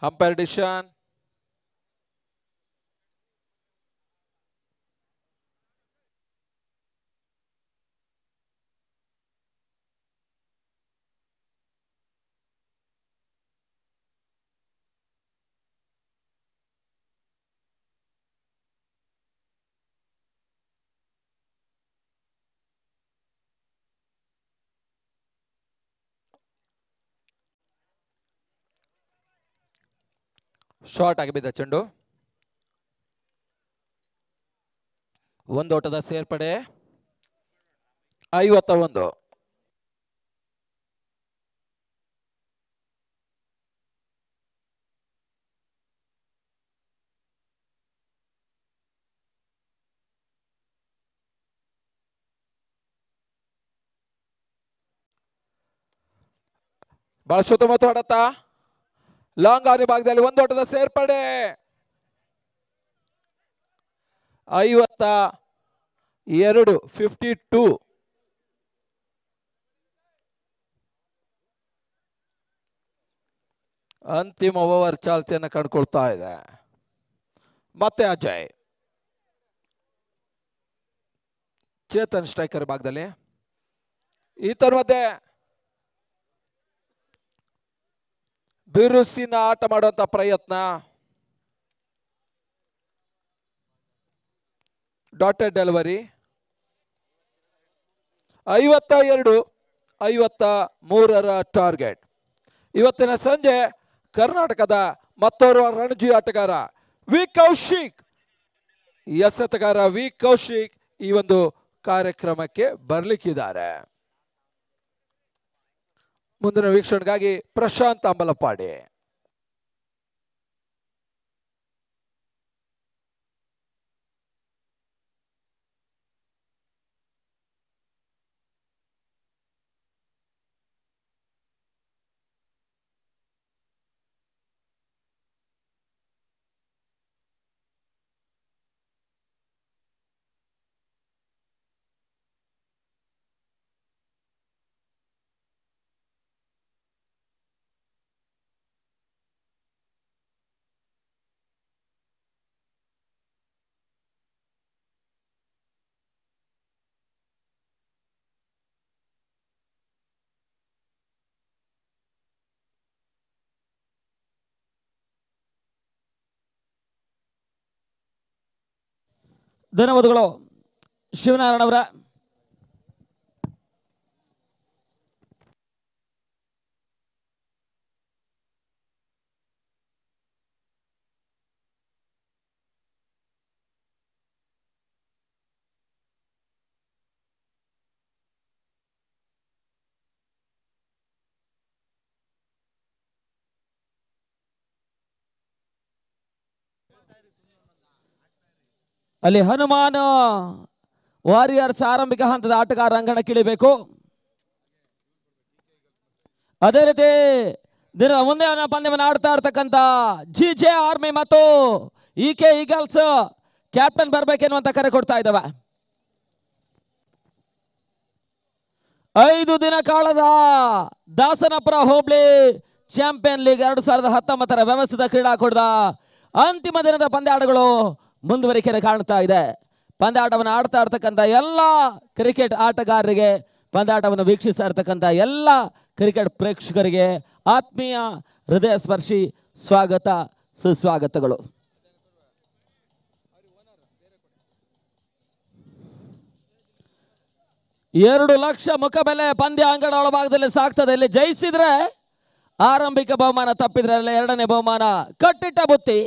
Umpire decision. ಶಾರ್ಟ್ ಆಗಿ ಬಿದ್ದ ಚೆಂಡು. ಒಂದು ಓಟದ ಸೇರ್ಪಡೆ. 51. ಬಹಳ ಸುತ್ತಮುತ್ತ ಹೊಡೆತ. ಲಾಂಗ್ ಆರಿ ಭಾಗದಲ್ಲಿ ಒಂದು ಓಟದ ಸೇರ್ಪಡೆ. 52. ಅಂತಿಮ ಓವರ್ ಚಾಲ್ತಿಯನ್ನು ಕಂಡುಕೊಳ್ತಾ ಇದೆ. ಮತ್ತೆ ಅಜಯ್. ಚೇತನ್ ಸ್ಟ್ರೈಕರ್ ಭಾಗದಲ್ಲಿ. ಈತರ ಮಧ್ಯೆ ಬಿರುಸಿನ ಆಟ ಮಾಡುವಂತ ಪ್ರಯತ್ನ. Dotted delivery. 52-53ರ ಟಾರ್ಗೆಟ್. ಇವತ್ತಿನ ಸಂಜೆ ಕರ್ನಾಟಕದ ಮತ್ತೋರ್ವ ರಣಜಿ ಆಟಗಾರ ವಿ ಕೌಶಿಕ್, ಎಸೆತಗಾರ ವಿ ಕೌಶಿಕ್ ಈ ಒಂದು ಕಾರ್ಯಕ್ರಮಕ್ಕೆ ಬರಲಿಕ್ಕಿದ್ದಾರೆ. ಮುಂದಿನ ವೀಕ್ಷಣೆಗಾಗಿ ಪ್ರಶಾಂತ್ ಅಂಬಲಪಾಡಿ. ಧನ್ಯವಾದಗಳು ಶಿವನಾರಾಯಣ ಅವರ. ಅಲ್ಲಿ ಹನುಮಾನ್ ವಾರಿಯರ್ಸ್ ಆರಂಭಿಕ ಹಂತದ ಆಟಗಾರ ರಂಗಣಕ್ಕಿಳಿಬೇಕು. ಅದೇ ರೀತಿ ದಿನದ ಮುಂದೆ ಪಂದ್ಯವನ್ನು ಆಡ್ತಾ ಇರ್ತಕ್ಕಂಥ ಜಿಜೆ ಆರ್ಮಿ ಮತ್ತು ಇಕೆ ಈಗಲ್ಸ್ ಕ್ಯಾಪ್ಟನ್ ಬರ್ಬೇಕೆನ್ನುವಂತ ಕರೆ ಕೊಡ್ತಾ ಇದ್ದಾವೆ. 5 ದಿನ ಕಾಲದ ದಾಸನಪುರ ಹೋಬಳಿ ಚಾಂಪಿಯನ್ ಲೀಗ್ 2019 ವ್ಯವಸ್ಥಿತ ಕ್ರೀಡಾಕೂಟದ ಅಂತಿಮ ದಿನದ ಪಂದ್ಯಾಟಗಳು ಮುಂದುವರಿಕೆಯನ್ನು ಕಾಣ್ತಾ ಇದೆ. ಪಂದ್ಯಾಟವನ್ನು ಆಡ್ತಾ ಇರ್ತಕ್ಕಂಥ ಎಲ್ಲ ಕ್ರಿಕೆಟ್ ಆಟಗಾರರಿಗೆ, ಪಂದ್ಯಾಟವನ್ನು ವೀಕ್ಷಿಸ್ತಾ ಇರ್ತಕ್ಕಂಥ ಎಲ್ಲ ಕ್ರಿಕೆಟ್ ಪ್ರೇಕ್ಷಕರಿಗೆ ಆತ್ಮೀಯ ಹೃದಯ ಸ್ಪರ್ಶಿ ಸ್ವಾಗತ ಸುಸ್ವಾಗತಗಳು. $2,00,000 ಮುಖಬೆಲೆ ಪಂದ್ಯ ಅಂಗಡ ಒಳಭಾಗದಲ್ಲಿ ಸಾಕ್ತದೆ. ಇಲ್ಲಿ ಜಯಿಸಿದ್ರೆ ಆರಂಭಿಕ ಬಹುಮಾನ, ತಪ್ಪಿದ್ರೆ ಎರಡನೇ ಬಹುಮಾನ. ಕಟ್ಟಿಟ್ಟ ಬುತ್ತಿ.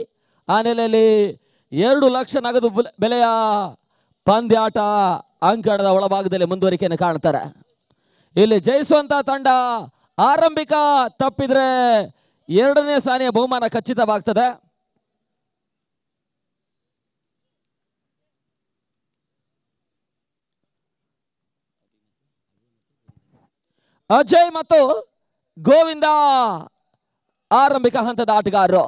ಆ ನೆಲೆಯಲ್ಲಿ $2,00,000 ನಗದು ಬೆಲೆಯ ಪಂದ್ಯಾಟ ಅಂಕಣದ ಒಳಭಾಗದಲ್ಲಿ ಮುಂದುವರಿಕೆಯನ್ನು ಕಾಣ್ತಾರೆ. ಇಲ್ಲಿ ಜಯಿಸುವಂತ ತಂಡ ಆರಂಭಿಕ, ತಪ್ಪಿದ್ರೆ ಎರಡನೇ ಸ್ಥಾನೀಯ ಬಹುಮಾನ ಖಚಿತವಾಗ್ತದೆ. ಅಜಯ್ ಮತ್ತು ಗೋವಿಂದ ಆರಂಭಿಕ ಹಂತದ ಆಟಗಾರರು.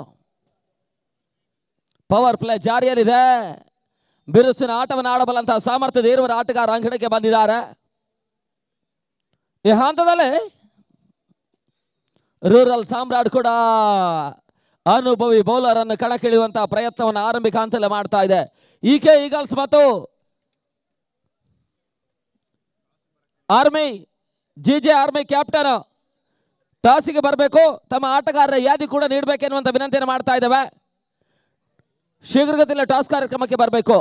ಪವರ್ ಪ್ಲೇ ಜಾರಿಯಲ್ಲಿದೆ. ಬಿರುಸಿನ ಆಟವನ್ನು ಆಡಬಲ್ಲಂತಹ ಸಾಮರ್ಥ್ಯದ ಇರುವರ ಆಟಗಾರ ಅಂಗಣಕ್ಕೆ ಬಂದಿದ್ದಾರೆ. ಈ ಹಂತದಲ್ಲಿ ರೂರಲ್ ಸಾಮ್ರಾಟ್ ಕೂಡ ಅನುಭವಿ ಬೌಲರ್ ಅನ್ನು ಕಣಕ್ಕಿಳಿಯುವಂತಹ ಪ್ರಯತ್ನವನ್ನು ಆರಂಭಿಕ ಹಂತದಲ್ಲಿ ಮಾಡ್ತಾ ಇದೆ. ಈಕೆ ಈಗಲ್ಸ್ ಮತ್ತು ಆರ್ಮಿ, ಜಿಜೆ ಆರ್ಮಿ ಕ್ಯಾಪ್ಟನ್ ಟಾಸಿಗೆ ಬರಬೇಕು. ತಮ್ಮ ಆಟಗಾರರ ಯಾದಿ ಕೂಡ ನೀಡಬೇಕೆನ್ನುವಂತ ವಿನಂತಿಯನ್ನು ಮಾಡ್ತಾ ಇದ್ದೇವೆ. ಶೀಘ್ರಗತಿಯಲ್ಲಿ ಟಾಸ್ ಕಾರ್ಯಕ್ರಮಕ್ಕೆ ಬರಬೇಕು.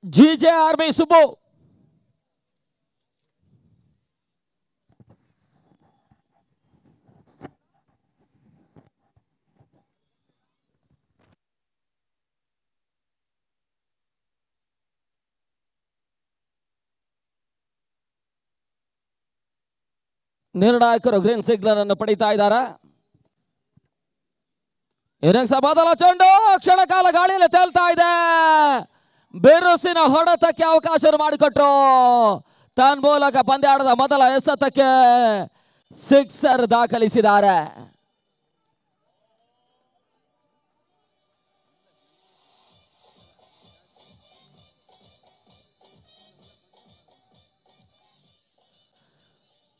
ಜಿಜೆ ಆರ್ಮಿ ಸುಬ್ಬು, ನಿರ್ಣಾಯಕರು ಗ್ರೀನ್ ಸಿಗ್ನಲ್ ಅನ್ನು ಪಡಿತಾ ಇದ್ದಾರೆ. ಇನ್ನಿಂಗ್ಸ್ ಮೊದಲ ಚೆಂಡು ಕ್ಷಣ ಕಾಲ ಗಾಳಿಯಲ್ಲಿ ತೇಲ್ತಾ ಇದೆ. ಬಿರುಸಿನ ಹೊಡೆತಕ್ಕೆ ಅವಕಾಶ ಮಾಡಿಕೊಟ್ರು. ತನ್ನ ಮೂಲಕ ಪಂದ್ಯಾಟದ ಮೊದಲ ಎಸೆತಕ್ಕೆ ಸಿಕ್ಸರ್ ದಾಖಲಿಸಿದ್ದಾರೆ.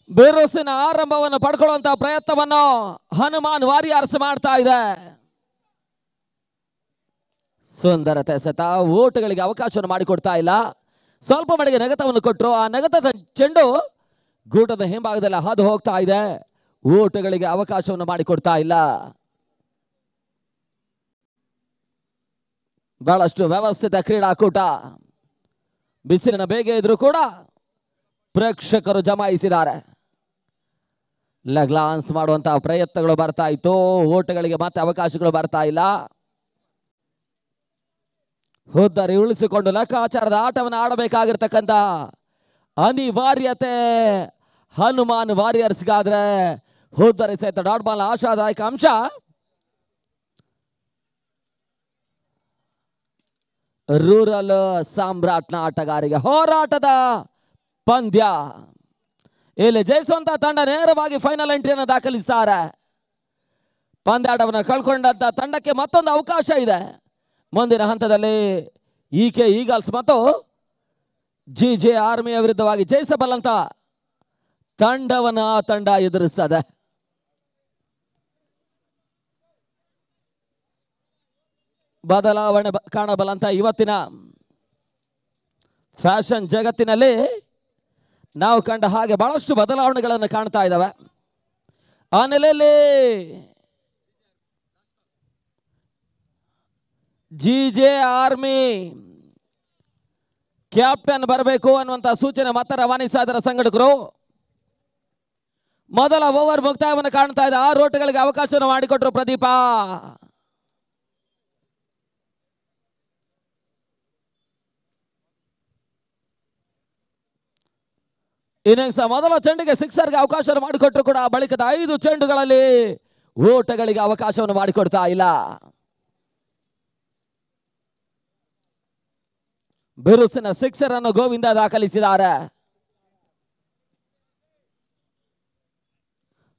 ಬಿರುಸಿನ ಆರಂಭವನ್ನು ಪಡ್ಕೊಳ್ಳುವಂತಹ ಪ್ರಯತ್ನವನ್ನು ಹನುಮಾನ್ ವಾರಿಯರ್ಸ್ ಮಾಡ್ತಾ ಇದೆ. ಸುಂದರತೆ ಎಸೆತ, ಓಟಗಳಿಗೆ ಅವಕಾಶವನ್ನು ಮಾಡಿಕೊಡ್ತಾ ಇಲ್ಲ. ಸ್ವಲ್ಪ ಮಟ್ಟಿಗೆ ನೆಗತವನ್ನು ಕೊಟ್ಟರು. ಆ ನೆಗತದ ಚೆಂಡು ಗೂಟದ ಹಿಂಭಾಗದಲ್ಲಿ ಹಾದು ಹೋಗ್ತಾ ಇದೆ. ಓಟಗಳಿಗೆ ಅವಕಾಶವನ್ನು ಮಾಡಿಕೊಡ್ತಾ ಇಲ್ಲ. ಬಹಳಷ್ಟು ವ್ಯವಸ್ಥಿತ ಕ್ರೀಡಾಕೂಟ. ಬಿಸಿಲಿನ ಬೇಗೆ ಇದ್ರೂ ಕೂಡ ಪ್ರೇಕ್ಷಕರು ಜಮಾಯಿಸಿದ್ದಾರೆ. ಲೆಗ್ಲಾನ್ಸ್ ಮಾಡುವಂತಹ ಪ್ರಯತ್ನಗಳು ಬರ್ತಾ ಇತ್ತು. ಓಟಗಳಿಗೆ ಮತ್ತೆ ಅವಕಾಶಗಳು ಬರ್ತಾ ಇಲ್ಲ. ಹುದ್ದರಿ ಉಳಿಸಿಕೊಂಡು ಲೆಕ್ಕಾಚಾರದ ಆಟವನ್ನು ಆಡಬೇಕಾಗಿರ್ತಕ್ಕಂಥ ಅನಿವಾರ್ಯತೆ ಹನುಮಾನ್ ವಾರಿಯರ್ಸ್ಗಾದ್ರೆ ಹುದ್ದರಿ ಸಹಿತ ಡಾಟ್ ಬಾಲ್ ಆಶಾದಾಯಕ ಅಂಶ. ರೂರಲ್ ಸಾಮ್ರಾಟ್ನ ಆಟಗಾರಿಗೆ ಹೋರಾಟದ ಪಂದ್ಯ. ಇಲ್ಲಿ ಜಯಿಸುವಂತ ತಂಡ ನೇರವಾಗಿ ಫೈನಲ್ ಎಂಟ್ರಿಯನ್ನು ದಾಖಲಿಸುತ್ತಾರೆ. ಪಂದ್ಯಾಟವನ್ನು ಕಳ್ಕೊಂಡಂತ ತಂಡಕ್ಕೆ ಮತ್ತೊಂದು ಅವಕಾಶ ಇದೆ. ಮುಂದಿನ ಹಂತದಲ್ಲಿ ಈಕೆ ಈಗಲ್ಸ್ ಮತ್ತು ಜಿಜೆ ಆರ್ಮಿಯ ವಿರುದ್ಧವಾಗಿ ಜಯಿಸಬಲ್ಲಂತ ತಂಡವನ್ನು ಆ ತಂಡ ಎದುರಿಸ್ತದೆ. ಬದಲಾವಣೆ ಕಾಣಬಲ್ಲಂತ ಇವತ್ತಿನ ಫ್ಯಾಷನ್ ಜಗತ್ತಿನಲ್ಲಿ ನಾವು ಕಂಡ ಹಾಗೆ ಬಹಳಷ್ಟು ಬದಲಾವಣೆಗಳನ್ನು ಕಾಣ್ತಾ ಇದ್ದಾವೆ. ಆ ನೆಲೆಯಲ್ಲಿ ಜಿಜೆ ಆರ್ಮಿ ಕ್ಯಾಪ್ಟನ್ ಬರಬೇಕು ಅನ್ನುವಂತ ಸೂಚನೆ ಮತ್ತೆ ರವಾನಿಸ್ತಾ ಇದ್ದಾರೆ ಸಂಘಟಕರು. ಮೊದಲ ಓವರ್ ಮುಕ್ತಾಯವನ್ನು ಕಾಣ್ತಾ ಇದೆ. 6 ಓಟಗಳಿಗೆ ಅವಕಾಶವನ್ನು ಮಾಡಿಕೊಟ್ರು ಪ್ರದೀಪ. ಇನ್ನಿಂಗ್ಸ್ ಮೊದಲ ಚೆಂಡಿಗೆ ಸಿಕ್ಸರ್ಗೆ ಅವಕಾಶ ಮಾಡಿಕೊಟ್ರು ಕೂಡ ಬಳಿಕದ 5 ಚೆಂಡುಗಳಲ್ಲಿ ಓಟಗಳಿಗೆ ಅವಕಾಶವನ್ನು ಮಾಡಿಕೊಡ್ತಾ ಇಲ್ಲ. ಬಿರುಸಿನ ಸಿಕ್ಸರ್ ಅನ್ನು ಗೋವಿಂದ ದಾಖಲಿಸಿದ್ದಾರೆ.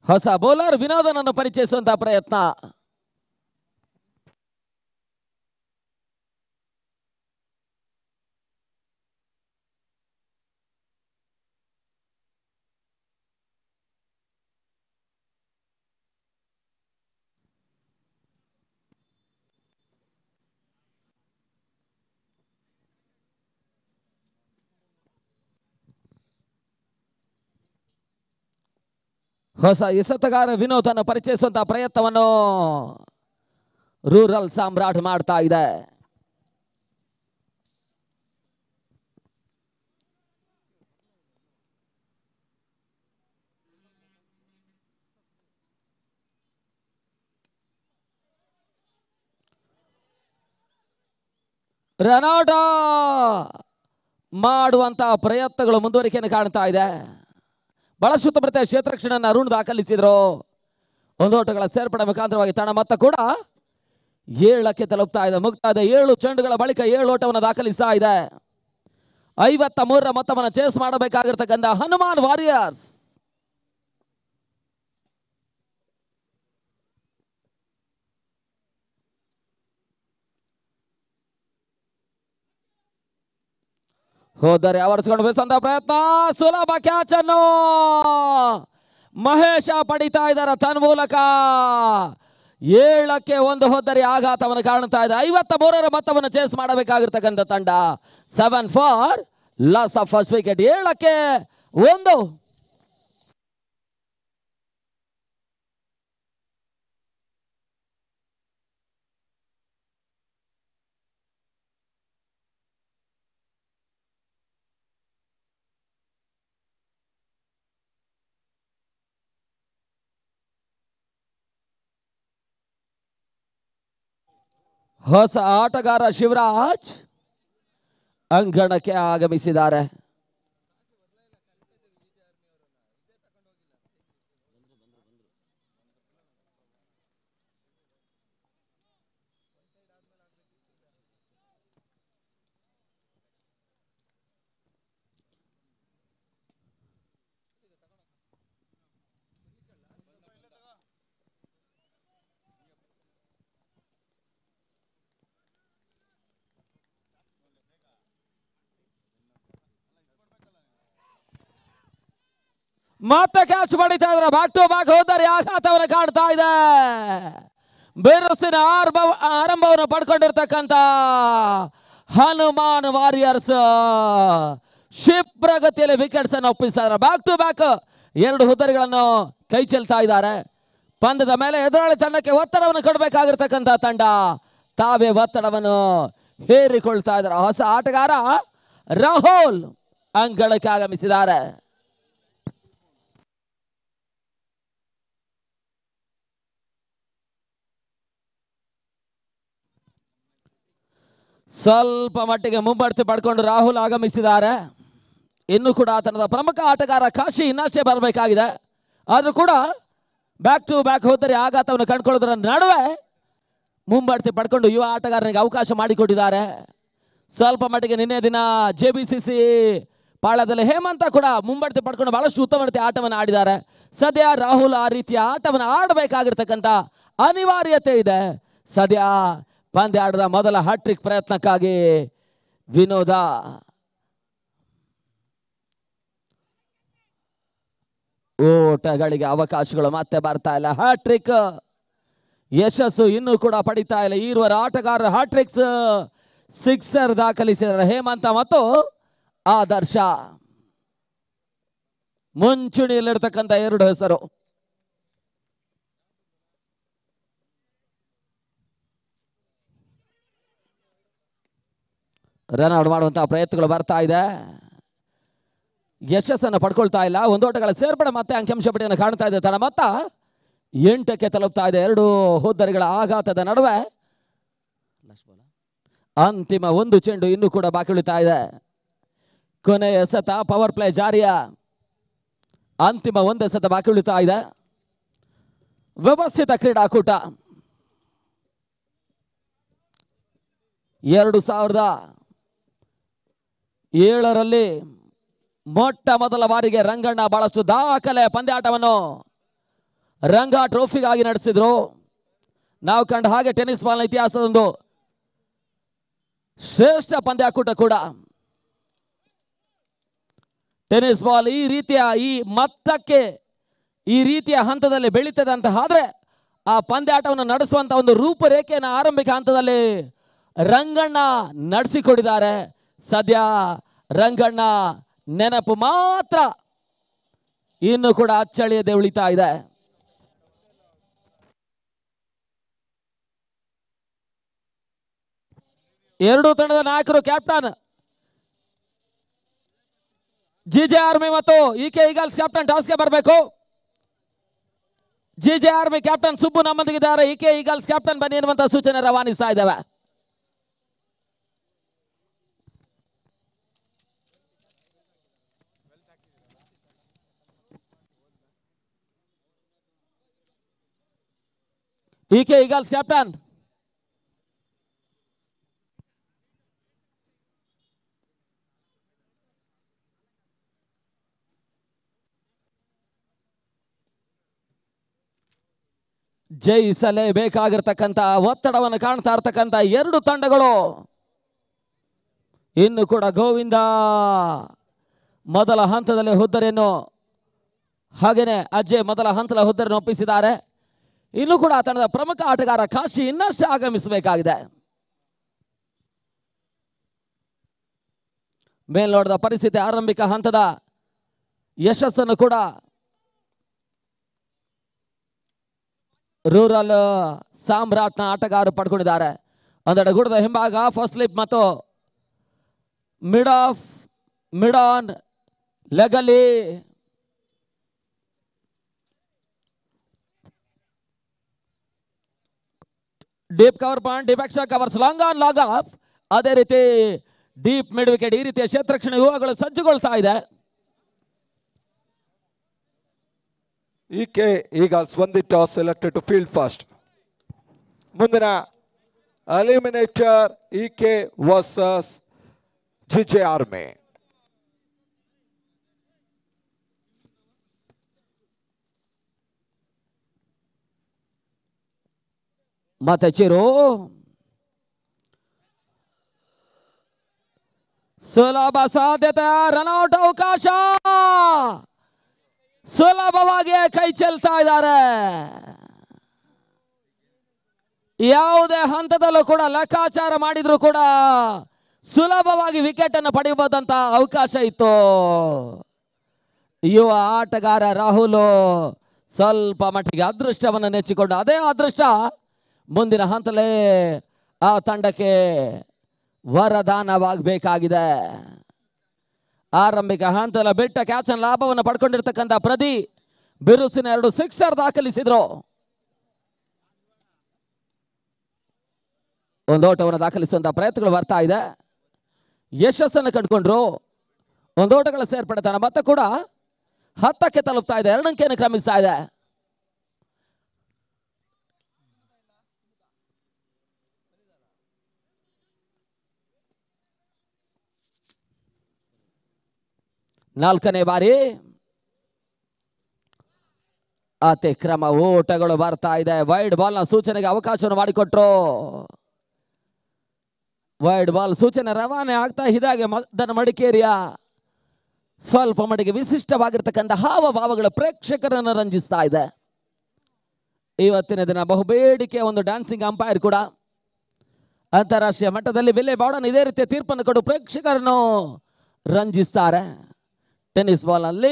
ಹೊಸ ಬೌಲರ್ ವಿನೋದನನ್ನು ಪರಿಚಯಿಸುವಂತಹ ಪ್ರಯತ್ನ. ಹೊಸ ಎಸೆತಗಾರ ವಿನೋದನ್ನು ಪರಿಚಯಿಸುವಂತಹ ಪ್ರಯತ್ನವನ್ನು ರೂರಲ್ ಸಾಮ್ರಾಟ್ ಮಾಡ್ತಾ ಇದೆ. ರನೌಟ ಮಾಡುವಂತಹ ಪ್ರಯತ್ನಗಳು ಮುಂದುವರಿಕೆಯನ್ನು ಕಾಣ್ತಾ ಇದೆ. ಬಹಳ ಸುತ್ತಮುತ್ತ ಕ್ಷೇತ್ರ ರಕ್ಷಣೆಯನ್ನು ಅರುಣ್ ದಾಖಲಿಸಿದ್ರು. ಒಂದೋಟಗಳ ಸೇರ್ಪಡೆ ಮುಖಾಂತರವಾಗಿ ತಂಡ ಮೊತ್ತ ಕೂಡ 7ಕ್ಕೆ ತಲುಪ್ತಾ ಇದೆ. ಮುಕ್ತಾದ 7 ಚೆಂಡುಗಳ ಬಳಿಕ 7 ಓಟವನ್ನು ದಾಖಲಿಸ್ತಾ ಇದೆ. 53ರ ಮೊತ್ತವನ್ನು ಚೇಸ್ ಮಾಡಬೇಕಾಗಿರ್ತಕ್ಕಂಥ ಹನುಮಾನ್ ವಾರಿಯರ್ಸ್ ಹೋದರೆ ಆವರಿಸಿಕೊಂಡು ಬೀಸುವಂತ ಪ್ರಯತ್ನ, ಸುಲಭ ಕ್ಯಾಚ್ ಅನ್ನು ಮಹೇಶ ಪಡಿತಾ ಇದ್ದಾರೆ ತನ್ಮೂಲಕ. 7ಕ್ಕೆ 1 ಹೋದರೆ ಆಘಾತವನ್ನು ಕಾಣ್ತಾ ಇದೆ. 53ರ ಮೊತ್ತವನ್ನು ಚೇಸ್ ಮಾಡಬೇಕಾಗಿರ್ತಕ್ಕಂಥ ತಂಡ. 7 for loss of first wicket. 7ಕ್ಕೆ 1. ಹೊಸ ಆಟಗಾರ ಶಿವರಾಜ್ ಅಂಗಣಕ್ಕೆ ಆಗಮಿಸಿದ್ದಾರೆ. ಮತ್ತೆ ಕ್ಯಾಚ್ ಪಡಿತಾ ಇದ್ದಾರೆ. ಬ್ಯಾಕ್ ಟು ಬ್ಯಾಕ್ ಹೋದರೆ ಆಘಾತವನ್ನು ಕಾಣ್ತಾ ಇದೆ. ಬಿರುಸಿನ ಆರಂಭವನ್ನು ಪಡ್ಕೊಂಡಿರ್ತಕ್ಕಂಥ ಹನುಮಾನ್ ವಾರಿಯರ್ಸ್ ಕ್ಷಿಪ್ರಗತಿಯಲ್ಲಿ ವಿಕೆಟ್ಸ್ ಅನ್ನು ಒಪ್ಪಿಸ್ತಾ ಇದ್ದಾರೆ. ಬ್ಯಾಕ್ ಟು ಬ್ಯಾಕ್ 2 ಹುದ್ದರಿಗಳನ್ನು ಕೈ ಚೆಲ್ತಾ ಇದ್ದಾರೆ. ಪಂದ್ಯದ ಮೇಲೆ ಎದುರಾಳಿ ತಂಡಕ್ಕೆ ಒತ್ತಡವನ್ನು ಕೊಡಬೇಕಾಗಿರ್ತಕ್ಕಂಥ ತಂಡ ತಾವೇ ಒತ್ತಡವನ್ನು ಹೇರಿಕೊಳ್ತಾ ಇದ್ದಾರೆ. ಹೊಸ ಆಟಗಾರ ರಾಹುಲ್ ಅಂಗಳಕ್ಕೆ ಆಗಮಿಸಿದ್ದಾರೆ. ಸ್ವಲ್ಪ ಮಟ್ಟಿಗೆ ಮುಂಬಡ್ತಿ ಪಡ್ಕೊಂಡು ರಾಹುಲ್ ಆಗಮಿಸಿದ್ದಾರೆ. ಇನ್ನು ಕೂಡ ಆತನದ ಪ್ರಮುಖ ಆಟಗಾರ ಕಾಶಿ ಇನ್ನಷ್ಟೇ ಬರಬೇಕಾಗಿದೆ. ಆದರೂ ಕೂಡ ಬ್ಯಾಕ್ ಟು ಬ್ಯಾಕ್ ಹೋದರೆ ಆಘಾತವನ್ನು ಕಂಡುಕೊಳ್ಳೋದ್ರ ನಡುವೆ ಮುಂಬಡ್ತಿ ಪಡ್ಕೊಂಡು ಯುವ ಆಟಗಾರನಿಗೆ ಅವಕಾಶ ಮಾಡಿಕೊಟ್ಟಿದ್ದಾರೆ. ಸ್ವಲ್ಪ ಮಟ್ಟಿಗೆ ನಿನ್ನೆ ದಿನ JBCC ಪಾಳ್ಯದಲ್ಲಿ ಹೇಮಂತ ಕೂಡ ಮುಂಬಡ್ತಿ ಪಡ್ಕೊಂಡು ಬಹಳಷ್ಟು ಉತ್ತಮ ರೀತಿಯ ಆಟವನ್ನು ಆಡಿದ್ದಾರೆ. ಸದ್ಯ ರಾಹುಲ್ ಆ ರೀತಿಯ ಆಟವನ್ನು ಆಡಬೇಕಾಗಿರ್ತಕ್ಕಂಥ ಅನಿವಾರ್ಯತೆ ಇದೆ. ಸದ್ಯ ಪಂದ್ಯ ಆಟದ ಮೊದಲ ಹ್ಯಾಟ್ರಿಕ್ ಪ್ರಯತ್ನಕ್ಕಾಗಿ ವಿನೋದ ಓಟಗಳಿಗೆ ಅವಕಾಶಗಳು ಮತ್ತೆ ಬರ್ತಾ ಇಲ್ಲ. ಹ್ಯಾಟ್ರಿಕ್ ಯಶಸ್ಸು ಇನ್ನೂ ಕೂಡ ಪಡಿತಾ ಇಲ್ಲ. ಈರುವರ ಆಟಗಾರರ ಹ್ಯಾಟ್ರಿಕ್ಸ್ ಸಿಕ್ಸರ್ ದಾಖಲಿಸಿದ್ದಾರೆ ಹೇಮಂತ ಮತ್ತು ಆದರ್ಶ. ಮುಂಚೂಣಿಯಲ್ಲಿರ್ತಕ್ಕಂಥ 2 ಹೆಸರು. ರನ್ ಔಟ್ ಮಾಡುವಂತಹ ಪ್ರಯತ್ನಗಳು ಬರ್ತಾ ಇದೆ. ಯಶಸ್ಸನ್ನು ಪಡ್ಕೊಳ್ತಾ ಇಲ್ಲ. ಒಂದೋಟಗಳ ಸೇರ್ಪಡೆ ಮತ್ತೆ ಅಂಕಿಅಂಶ ಪಟ್ಟಿಯನ್ನು ಕಾಣ್ತಾ ಇದೆ. ತಡ ಮೊತ್ತ 8ಕ್ಕೆ ತಲುಪ್ತಾ ಇದೆ. 2 ಹೋದರಿಗಳ ಆಘಾತದ ನಡುವೆ ಅಂತಿಮ 1 ಚೆಂಡು ಇನ್ನೂ ಕೂಡ ಬಾಕಿ ಉಳಿತಾ ಇದೆ. ಕೊನೆಯ ಎಸೆತ ಪವರ್ ಪ್ಲೇ ಜಾರಿಯ ಅಂತಿಮ 1 ಎಸೆತ ಬಾಕಿ ಉಳಿತಾ ಇದೆ. ವ್ಯವಸ್ಥಿತ ಕ್ರೀಡಾಕೂಟ 2007ರಲ್ಲಿ ಮೊಟ್ಟ ಮೊದಲ ಬಾರಿಗೆ ರಂಗಣ್ಣ ಬಹಳಷ್ಟು ದಾಖಲೆ ಪಂದ್ಯಾಟವನ್ನು ರಂಗ ಟ್ರೋಫಿಗಾಗಿ ನಡೆಸಿದ್ರು. ನಾವು ಕಂಡ ಹಾಗೆ ಟೆನ್ನಿಸ್ ಬಾಲ್ನ ಇತಿಹಾಸದೊಂದು ಶ್ರೇಷ್ಠ ಪಂದ್ಯಾಕೂಟ ಕೂಡ. ಟೆನ್ನಿಸ್ ಬಾಲ್ ಈ ರೀತಿಯ ಈ ಮಟ್ಟಕ್ಕೆ ಈ ರೀತಿಯ ಹಂತದಲ್ಲಿ ಬೆಳೀತದೆ ಅಂತ ಆದ್ರೆ ಆ ಪಂದ್ಯಾಟವನ್ನು ನಡೆಸುವಂತ ಒಂದು ರೂಪರೇಖೆಯನ್ನು ಆರಂಭಿಕ ಹಂತದಲ್ಲಿ ರಂಗಣ್ಣ ನಡೆಸಿಕೊಟ್ಟಿದ್ದಾರೆ. ಸದ್ಯ ರಂಗಣ್ಣ ನೆನಪು ಮಾತ್ರ ಇನ್ನು ಕೂಡ ಅಚ್ಚಳಿಯದೆ ಉಳಿತಾ ಇದೆ. ಎರಡೂ ತಂಡದ ನಾಯಕರು ಕ್ಯಾಪ್ಟನ್ ಜಿಜೆ ಆರ್ಮಿ ಮತ್ತು ಇಕೆ ಈಗಲ್ಸ್ ಕ್ಯಾಪ್ಟನ್ ಟಾಸ್ಗೆ ಬರಬೇಕು. ಜಿಜೆ ಆರ್ಮಿ ಕ್ಯಾಪ್ಟನ್ ಸುಬ್ಬು ನಮ್ಮೊಂದಿಗಿದ್ದಾರೆ. ಇಕೆ ಈಗಲ್ಸ್ ಕ್ಯಾಪ್ಟನ್ ಬನ್ನಿ ಎನ್ನುವಂತ ಸೂಚನೆ ರವಾನಿಸ್ತಾ ಇದ್ದಾವೆ. ಇಕೆ ಈಗಲ್ಸ್ ಕ್ಯಾಪ್ಟನ್ ಜಯಿಸಲೇಬೇಕಾಗಿರ್ತಕ್ಕಂಥ ಒತ್ತಡವನ್ನು ಕಾಣ್ತಾ ಇರ್ತಕ್ಕಂಥ ಎರಡು ತಂಡಗಳು. ಇನ್ನು ಕೂಡ ಗೋವಿಂದ ಮೊದಲ ಹಂತದಲ್ಲಿ ಹುದ್ದರೆಯನ್ನು ಹಾಗೇನೆ ಅಜಯ್ ಮೊದಲ ಹಂತದ ಹುದ್ದರೆಯನ್ನು ಒಪ್ಪಿಸಿದ್ದಾರೆ. ಇನ್ನು ಕೂಡ ಆ ತಂಡದ ಪ್ರಮುಖ ಆಟಗಾರ ಕಾಶಿ ಇನ್ನಷ್ಟು ಆಗಮಿಸಬೇಕಾಗಿದೆ. ಮೇಲ್ನೋಟದ ಪರಿಸ್ಥಿತಿ ಆರಂಭಿಕ ಹಂತದ ಯಶಸ್ಸನ್ನು ಕೂಡ ರೂರಲ್ ಸಾಮ್ರಾಟ್ನ ಆಟಗಾರರು ಪಡ್ಕೊಂಡಿದ್ದಾರೆ. ಒಂದೆಡೆ ಗುಡದ ಹಿಂಭಾಗ ಫಸ್ಟ್ ಸ್ಲಿಪ್ ಮತ್ತು ಮಿಡ್ ಆನ್ ಲೆಗಲಿ deep cover point, deep extra covers, long on long off, ಅದೇ ರೀತಿ ಡೀಪ್ ಮಿಡ್ ವಿಕೆಟ್, ಈ ರೀತಿಯ ಕ್ಷೇತ್ರಕ್ಷಣ ವ್ಯೂಹಗಳು ಸಜ್ಜುಗೊಳ್ತಾ ಇದೆ. IK Eagles won the toss, selected to field first. ಮುಂದಿನ eliminator IK versus GJ army. ಮತ್ತೆ ಚಿರು ಸುಲಭ ಸಾಧ್ಯತೆ, ರನ್ಔಟ್ ಅವಕಾಶ, ಸುಲಭವಾಗಿ ಕೈ ಚೆಲ್ತಾ ಇದ್ದಾರೆ. ಯಾವುದೇ ಹಂತದಲ್ಲೂ ಕೂಡ ಲೆಕ್ಕಾಚಾರ ಮಾಡಿದ್ರು ಕೂಡ ಸುಲಭವಾಗಿ ವಿಕೆಟ್ ಅನ್ನು ಪಡೆಯಬಹುದಂತ ಅವಕಾಶ ಇತ್ತು. ಯುವ ಆಟಗಾರ ರಾಹುಲ್ ಸ್ವಲ್ಪ ಮಟ್ಟಿಗೆ ಅದೃಷ್ಟವನ್ನು ನೆಚ್ಚಿಕೊಂಡು, ಅದೇ ಅದೃಷ್ಟ ಮುಂದಿನ ಹಂತಲೇ ಆ ತಂಡಕ್ಕೆ ವರದಾನವಾಗಬೇಕಾಗಿದೆ. ಆರಂಭಿಕ ಹಂತದ ಬಿಟ್ಟ ಕ್ಯಾಚ್ ಲಾಭವನ್ನು ಪಡ್ಕೊಂಡಿರ್ತಕ್ಕಂಥ ಪ್ರದೀಪ್ ಬಿರುಸಿನ 2 ಸಿಕ್ಸರ್ ದಾಖಲಿಸಿದ್ರು. ಒಂದು ಓಟವನ್ನು ದಾಖಲಿಸುವಂತಹ ಪ್ರಯತ್ನಗಳು ಬರ್ತಾ ಇದೆ. ಯಶಸ್ಸನ್ನು ಕಂಡುಕೊಂಡ್ರು. ಒಂದು ಓಟಗಳ ಸೇರ್ಪಡೆ ತಂಡ ಮತ್ತೆ ಕೂಡ 10ಕ್ಕೆ ತಲುಪ್ತಾ ಇದೆ. 2 ಅಂಕೆಯನ್ನು ಕ್ರಮಿಸ್ತಾ ಇದೆ. ನಾಲ್ಕನೇ ಬಾರಿ ಅತಿಕ್ರಮ ಓಟಗಳು ಬರ್ತಾ ಇದೆ. ವೈಡ್ ಬಾಲ್ ನ ಸೂಚನೆಗೆ ಅವಕಾಶವನ್ನು ಮಾಡಿಕೊಟ್ರು. ವೈಡ್ ಬಾಲ್ ಸೂಚನೆ ರವಾನೆ ಆಗ್ತಾ ಇದ್ದಾಗೆ ಮದನ ಮಡಿಕೇರಿಯ ಸ್ವಲ್ಪ ಮಟ್ಟಿಗೆ ವಿಶಿಷ್ಟವಾಗಿರ್ತಕ್ಕಂಥ ಹಾವಭಾವಗಳ ಪ್ರೇಕ್ಷಕರನ್ನು ರಂಜಿಸ್ತಾ ಇದೆ. ಇವತ್ತಿನ ದಿನ ಬಹುಬೇಡಿಕೆ ಒಂದು ಡ್ಯಾನ್ಸಿಂಗ್ ಅಂಪೈರ್ ಕೂಡ ಅಂತಾರಾಷ್ಟ್ರೀಯ ಮಟ್ಟದಲ್ಲಿ ವಿಲೆ ಬಾರ್ಡನ್ ಇದೇ ರೀತಿಯ ತೀರ್ಪನ್ನು ಕೊಡು ಪ್ರೇಕ್ಷಕರನ್ನು ರಂಜಿಸ್ತಾರೆ. ಟೆನ್ನಿಸ್ ಬಾಲ್ ನಲ್ಲಿ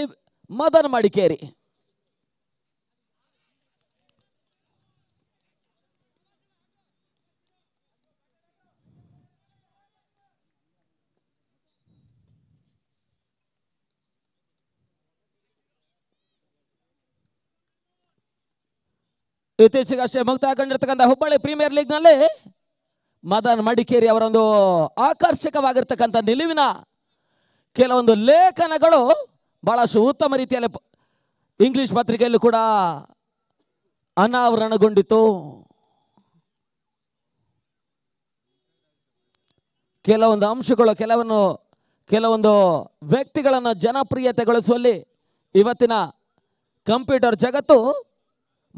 ಮದನ್ ಮಡಿಕೇರಿ. ಇತ್ತೀಚೆಗಷ್ಟೇ ಮುಕ್ತಾಯಗೊಂಡಿರ್ತಕ್ಕಂಥ ಹುಬ್ಬಳ್ಳಿ ಪ್ರೀಮಿಯರ್ ಲೀಗ್ ನಲ್ಲಿ ಮದನ್ ಮಡಿಕೇರಿ ಅವರೊಂದು ಆಕರ್ಷಕವಾಗಿರ್ತಕ್ಕಂಥ ನಿಲುವಿನ ಕೆಲವೊಂದು ಲೇಖನಗಳು ಬಹಳಷ್ಟು ಉತ್ತಮ ರೀತಿಯಲ್ಲಿ ಇಂಗ್ಲಿಷ್ ಪತ್ರಿಕೆಯಲ್ಲೂ ಕೂಡ ಅನಾವರಣಗೊಂಡಿತು. ಕೆಲವೊಂದು ಅಂಶಗಳು ಕೆಲವೊಂದು ವ್ಯಕ್ತಿಗಳನ್ನು ಜನಪ್ರಿಯತೆಗೊಳಿಸುವಲ್ಲಿ ಇವತ್ತಿನ ಕಂಪ್ಯೂಟರ್ ಜಗತ್ತು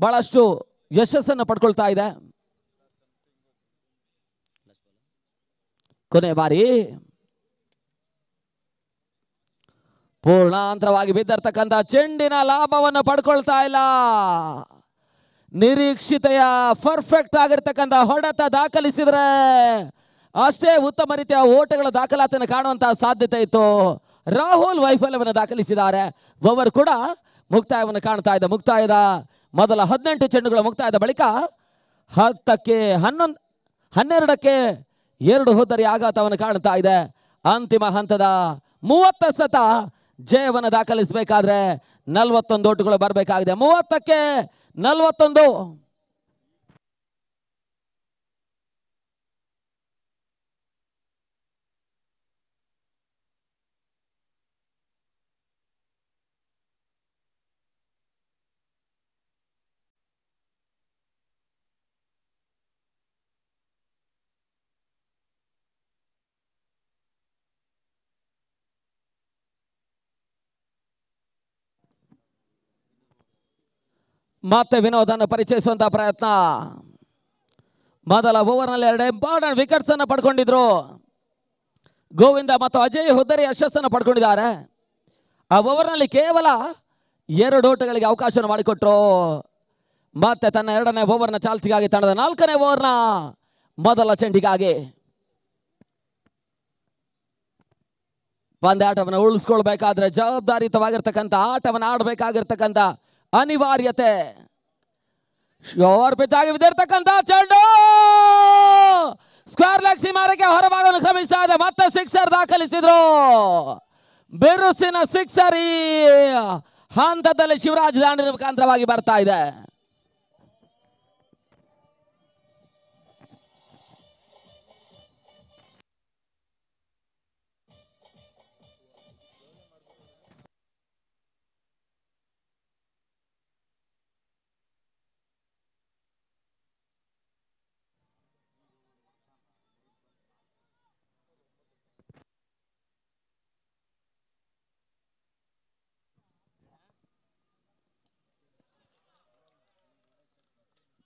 ಬಹಳಷ್ಟು ಯಶಸ್ಸನ್ನು ಪಡ್ಕೊಳ್ತಾ ಇದೆ. ಕೊನೆ ಬಾರಿ ಪೂರ್ಣಾಂತರವಾಗಿ ಬಿದ್ದಿರ್ತಕ್ಕಂಥ ಚೆಂಡಿನ ಲಾಭವನ್ನು ಪಡ್ಕೊಳ್ತಾ ಇಲ್ಲ. ನಿರೀಕ್ಷಿತೆಯ ಪರ್ಫೆಕ್ಟ್ ಆಗಿರ್ತಕ್ಕಂಥ ಹೊಡೆತ ದಾಖಲಿಸಿದ್ರೆ ಅಷ್ಟೇ ಉತ್ತಮ ರೀತಿಯ ಓಟಗಳ ದಾಖಲಾತಿಯನ್ನು ಕಾಣುವಂತಹ ಸಾಧ್ಯತೆ ಇತ್ತು. ರಾಹುಲ್ ವೈಫಲ್ಯವನ್ನು ದಾಖಲಿಸಿದ್ದಾರೆ. ಓವರ್ ಕೂಡ ಮುಕ್ತಾಯವನ್ನು ಕಾಣ್ತಾ ಇದೆ. ಮುಕ್ತಾಯದ ಮೊದಲ 18 ಚೆಂಡುಗಳ ಮುಕ್ತಾಯದ ಬಳಿಕ 10ಕ್ಕೆ 11 12ಕ್ಕೆ 2 ಹೋದರಿ ಆಘಾತವನ್ನು ಕಾಣ್ತಾ ಇದೆ. ಅಂತಿಮ ಹಂತದ 30 ಸತ ಜಯವನ್ನು ದಾಖಲಿಸಬೇಕಾದ್ರೆ 41 ಓಟುಗಳು ಬರಬೇಕಾಗಿದೆ. 30ಕ್ಕೆ 41. ಮತ್ತೆ ವಿನೋದನ್ನು ಪರಿಚಯಿಸುವಂತಹ ಪ್ರಯತ್ನ. ಮೊದಲ ಓವರ್ನಲ್ಲಿ 2 ಇಂಪಾರ್ಟೆಂಟ್ ವಿಕೆಟ್ಸ್ ಅನ್ನು ಪಡ್ಕೊಂಡಿದ್ರು. ಗೋವಿಂದ ಮತ್ತು ಅಜಯ್ ಹುದ್ದರಿ ಯಶಸ್ಸನ್ನು ಪಡ್ಕೊಂಡಿದ್ದಾರೆ. ಆ ಓವರ್ನಲ್ಲಿ ಕೇವಲ 2 ಓಟಗಳಿಗೆ ಅವಕಾಶ ಮಾಡಿಕೊಟ್ರು. ಮತ್ತೆ ತನ್ನ 2ನೇ ಓವರ್ನ ಚಾಲ್ತಿಗಾಗಿ ತಂಡದ 4ನೇ ಓವರ್ನ ಮೊದಲ ಚೆಂಡಿಗಾಗಿ ಪಂದ್ಯಾಟವನ್ನು ಉಳಿಸ್ಕೊಳ್ಬೇಕಾದ್ರೆ ಜವಾಬ್ದಾರಿಯುತವಾಗಿರ್ತಕ್ಕಂಥ ಆಟವನ್ನು ಆಡಬೇಕಾಗಿರ್ತಕ್ಕಂಥ ಅನಿವಾರ್ಯತೆ. ಶೋರ್ ಪಿಚ್ ಆಗಿ ಬಿದ್ದಿರ್ತಕ್ಕಂಥ ಚೆಂಡು ಸ್ಕ್ವೇರ್ ಲೆಗ್ ಸೀಮಾರಕ್ಕೆ ಹೊರಭಾಗವನ್ನು ಕ್ರಮಿಸ್ತಾ ಇದೆ. ಮತ್ತೆ ಸಿಕ್ಸರ್ ದಾಖಲಿಸಿದ್ರು. ಬಿರುಸಿನ ಸಿಕ್ಸರ್ ಈ ಹಂತದಲ್ಲಿ ಶಿವರಾಜ್ ದಾಂಡಿನ ಮುಖಾಂತರವಾಗಿ ಬರ್ತಾ ಇದೆ.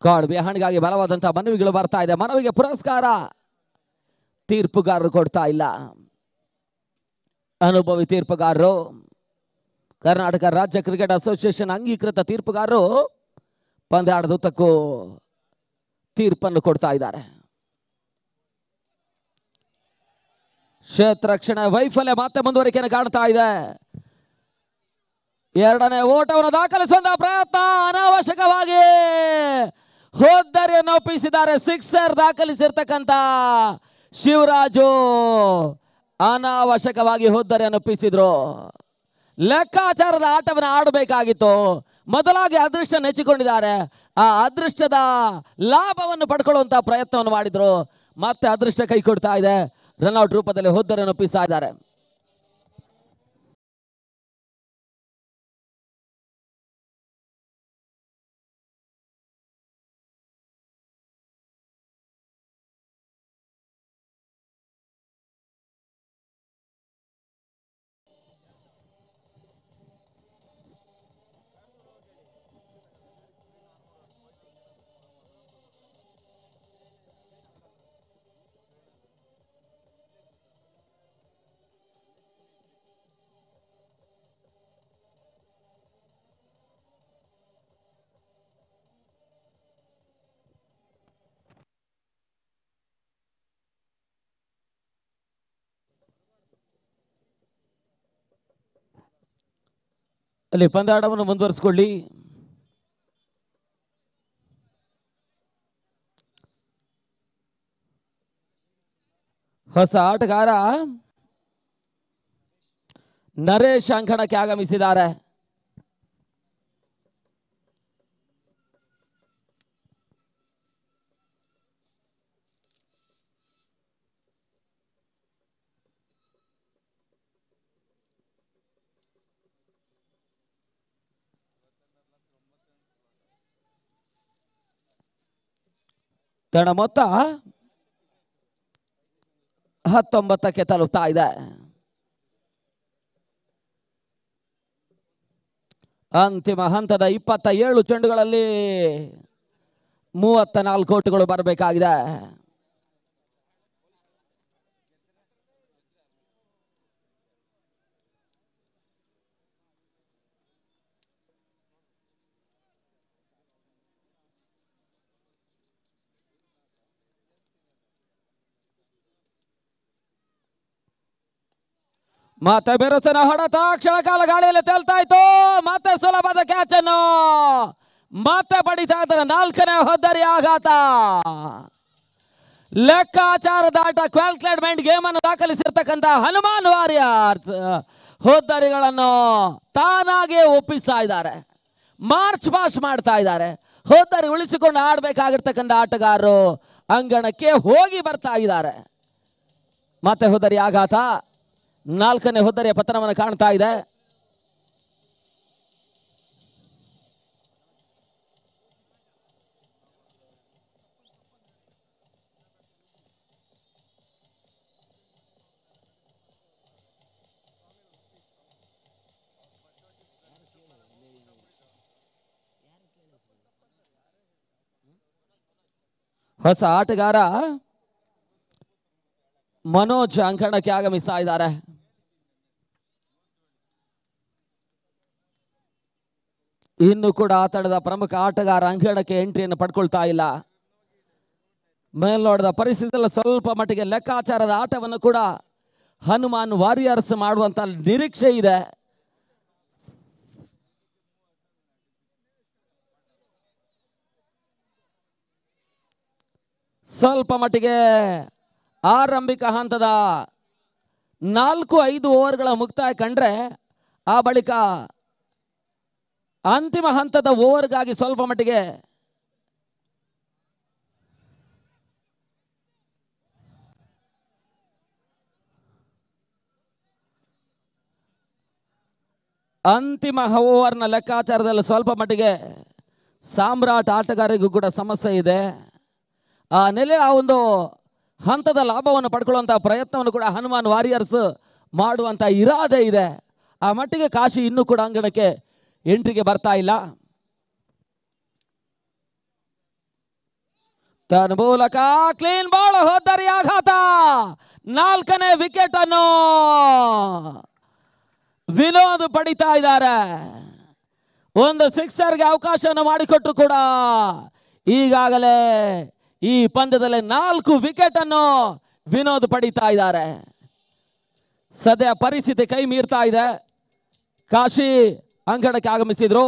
ಗಾಡ್ ಬಿಹೈಂಡ್ಗಾಗಿ ಬಲವಾದಂತಹ ಮನವಿಗಳು ಬರ್ತಾ ಇದೆ. ಮನವಿಗೆ ಪುರಸ್ಕಾರ ತೀರ್ಪುಗಾರರು ಕೊಡ್ತಾ ಇಲ್ಲ. ಅನುಭವಿ ತೀರ್ಪುಗಾರರು, ಕರ್ನಾಟಕ ರಾಜ್ಯ ಕ್ರಿಕೆಟ್ ಅಸೋಸಿಯೇಷನ್ ಅಂಗೀಕೃತ ತೀರ್ಪುಗಾರರು ಪಂದ್ಯಾಟದ ಉದ್ದಕ್ಕೂ ತೀರ್ಪನ್ನು ಕೊಡ್ತಾ ಇದ್ದಾರೆ. ಕ್ಷೇತ್ರ ರಕ್ಷಣೆ ವೈಫಲ್ಯ ಮತ್ತೆ ಮುಂದುವರಿಕೆಯನ್ನು ಕಾಣ್ತಾ ಇದೆ. 2ನೇ ಓಟವನ್ನು ದಾಖಲಿಸುವಂತಹ ಪ್ರಯತ್ನ ಅನಾವಶ್ಯಕವಾಗಿ ಹೋದ್ದರಿಯನ್ನು ಒಪ್ಪಿಸಿದ್ದಾರೆ. ಸಿಕ್ಸರ್ ದಾಖಲಿಸಿರ್ತಕ್ಕಂಥ ಶಿವರಾಜು ಅನಾವಶ್ಯಕವಾಗಿ ಹೋದ್ದರಿಯನ್ನು ಒಪ್ಪಿಸಿದ್ರು. ಲೆಕ್ಕಾಚಾರದ ಆಟವನ್ನು ಆಡಬೇಕಾಗಿತ್ತು. ಮೊದಲಾಗಿ ಅದೃಷ್ಟ ನೆಚ್ಚಿಕೊಂಡಿದ್ದಾರೆ. ಆ ಅದೃಷ್ಟದ ಲಾಭವನ್ನು ಪಡ್ಕೊಳ್ಳುವಂತಹ ಪ್ರಯತ್ನವನ್ನು ಮಾಡಿದ್ರು. ಮತ್ತೆ ಅದೃಷ್ಟ ಕೈ ಕೊಡ್ತಾ ಇದೆ. ರನ್ಔಟ್ ರೂಪದಲ್ಲಿ ಹೋದ್ದರಿಯನ್ನು ಒಪ್ಪಿಸ್ತಾ ಇದ್ದಾರೆ. ಅಲ್ಲಿ ಪಂದ್ಯಾಟವನ್ನು ಮುಂದುವರಿಸಿಕೊಳ್ಳಿ. ಹೊಸ ಆಟಗಾರ ನರೇಶ್ ಅಂಕಣಕ್ಕೆ ಆಗಮಿಸಿದ್ದಾರೆ. ತಂಡ ಮೊತ್ತ 19ಕ್ಕೆ ತಲುಪ್ತಾ ಇದೆ. ಅಂತಿಮ ಹಂತದ 27 ಚೆಂಡುಗಳಲ್ಲಿ 34 ಓಟುಗಳು ಬರಬೇಕಾಗಿದೆ. ಮತ್ತೆ ಬಿರುಸಿನ ಹೊಡೆತ ಕ್ಷಣಕಾಲ ಗಾಳಿಯಲ್ಲಿ ತೇಲ್ತಾ ಇತ್ತು. ಮತ್ತೆ ಸುಲಭದ ಕ್ಯಾಚ್ ಅನ್ನು ಮತ್ತೆ ಪಡಿತಾ ಇದ್ದಾರೆ. 4ನೇ ಹೊದ್ದರಿ ಆಘಾತ. ಲೆಕ್ಕಾಚಾರದ ಆಟ ಕ್ಯಾಲ್ಕುಲೇಟ್ಮೆಂಟ್ ಗೇಮ್ ಅನ್ನು ದಾಖಲಿಸಿರ್ತಕ್ಕಂಥ ಹನುಮಾನ್ ವಾರಿಯರ್ಸ್ ಹೊದ್ದರಿಗಳನ್ನು ತಾನಾಗೆ ಒಪ್ಪಿಸ್ತಾ ಇದ್ದಾರೆ. ಮಾರ್ಚ್ ಪಾಸ್ ಮಾಡ್ತಾ ಇದ್ದಾರೆ. ಹೊದ್ದರಿ ಉಳಿಸಿಕೊಂಡು ಆಡಬೇಕಾಗಿರ್ತಕ್ಕಂಥ ಆಟಗಾರರು ಅಂಗಣಕ್ಕೆ ಹೋಗಿ ಬರ್ತಾ ಇದ್ದಾರೆ. ಮತ್ತೆ ಹೊದ್ದರಿ ಆಘಾತ. 4ನೇ ಹೊದ್ದರಿಯ ಪತನವನ್ನು ಕಾಣ್ತಾ ಇದೆ. ಹೊಸ ಆಟಗಾರ ಮನೋಜ್ ಅಂಕಣಕ್ಕೆ ಆಗಮಿಸ್ತಾ ಇದ್ದಾರೆ. ಇನ್ನು ಕೂಡ ಆಟದ ಪ್ರಮುಖ ಆಟಗಾರ ಅಂಕಣಕ್ಕೆ ಎಂಟ್ರಿಯನ್ನು ಪಡ್ಕೊಳ್ತಾ ಇಲ್ಲ. ಮೇಲ್ನೋಟದ ಪರಿಸ್ಥಿತಿಯಲ್ಲಿ ಸ್ವಲ್ಪ ಮಟ್ಟಿಗೆ ಲೆಕ್ಕಾಚಾರದ ಆಟವನ್ನು ಕೂಡ ಹನುಮಾನ್ ವಾರಿಯರ್ಸ್ ಮಾಡುವಂತ ನಿರೀಕ್ಷೆ ಇದೆ. ಸ್ವಲ್ಪ ಮಟ್ಟಿಗೆ ಆರಂಭಿಕ ಹಂತದ 4-5 ಓವರ್ಗಳ ಮುಕ್ತಾಯ ಕಂಡ್ರೆ ಆ ಬಳಿಕ ಅಂತಿಮ ಹಂತದ ಓವರ್ಗಾಗಿ ಸ್ವಲ್ಪ ಮಟ್ಟಿಗೆ ಅಂತಿಮ ಓವರ್ನ ಲೆಕ್ಕಾಚಾರದಲ್ಲಿ ಸ್ವಲ್ಪ ಮಟ್ಟಿಗೆ ಸಾಮ್ರಾಟ್ ಆಟಗಾರರಿಗೂ ಕೂಡ ಸಮಸ್ಯೆ ಇದೆ. ಆ ನೆಲೆ ಆ ಒಂದು ಹಂತದ ಲಾಭವನ್ನು ಪಡ್ಕೊಳ್ಳುವಂತಹ ಪ್ರಯತ್ನವನ್ನು ಕೂಡ ಹನುಮಾನ್ ವಾರಿಯರ್ಸ್ ಮಾಡುವಂತ ಇರಾದೆ ಇದೆ. ಆ ಮಟ್ಟಿಗೆ ಕಾಶಿ ಇನ್ನೂ ಕೂಡ ಅಂಗಣಕ್ಕೆ ಎಂಟ್ರಿಗೆ ಬರ್ತಾ ಇಲ್ಲ. ತನ್ನ ಮೂಲಕ ಕ್ಲೀನ್ ಬಾಲ್ ಹೋದ್ದರಿ ಆಘಾತ. 4ನೇ ವಿಕೆಟ್ ಅನ್ನು ವಿನೋದ್ ಪಡಿತಾ ಇದ್ದಾರೆ. ಒಂದು ಸಿಕ್ಸರ್ಗೆ ಅವಕಾಶವನ್ನು ಮಾಡಿಕೊಟ್ರು ಕೂಡ ಈಗಾಗಲೇ ಈ ಪಂದ್ಯದಲ್ಲಿ 4 ವಿಕೆಟ್ ಅನ್ನು ವಿನೋದ್ ಪಡಿತಾ ಇದ್ದಾರೆ. ಸದ್ಯ ಪರಿಸ್ಥಿತಿ ಕೈ ಮೀರ್ತಾ ಇದೆ. ಕಾಶಿ ಅಂಗಣಕ್ಕೆ ಆಗಮಿಸಿದ್ರು.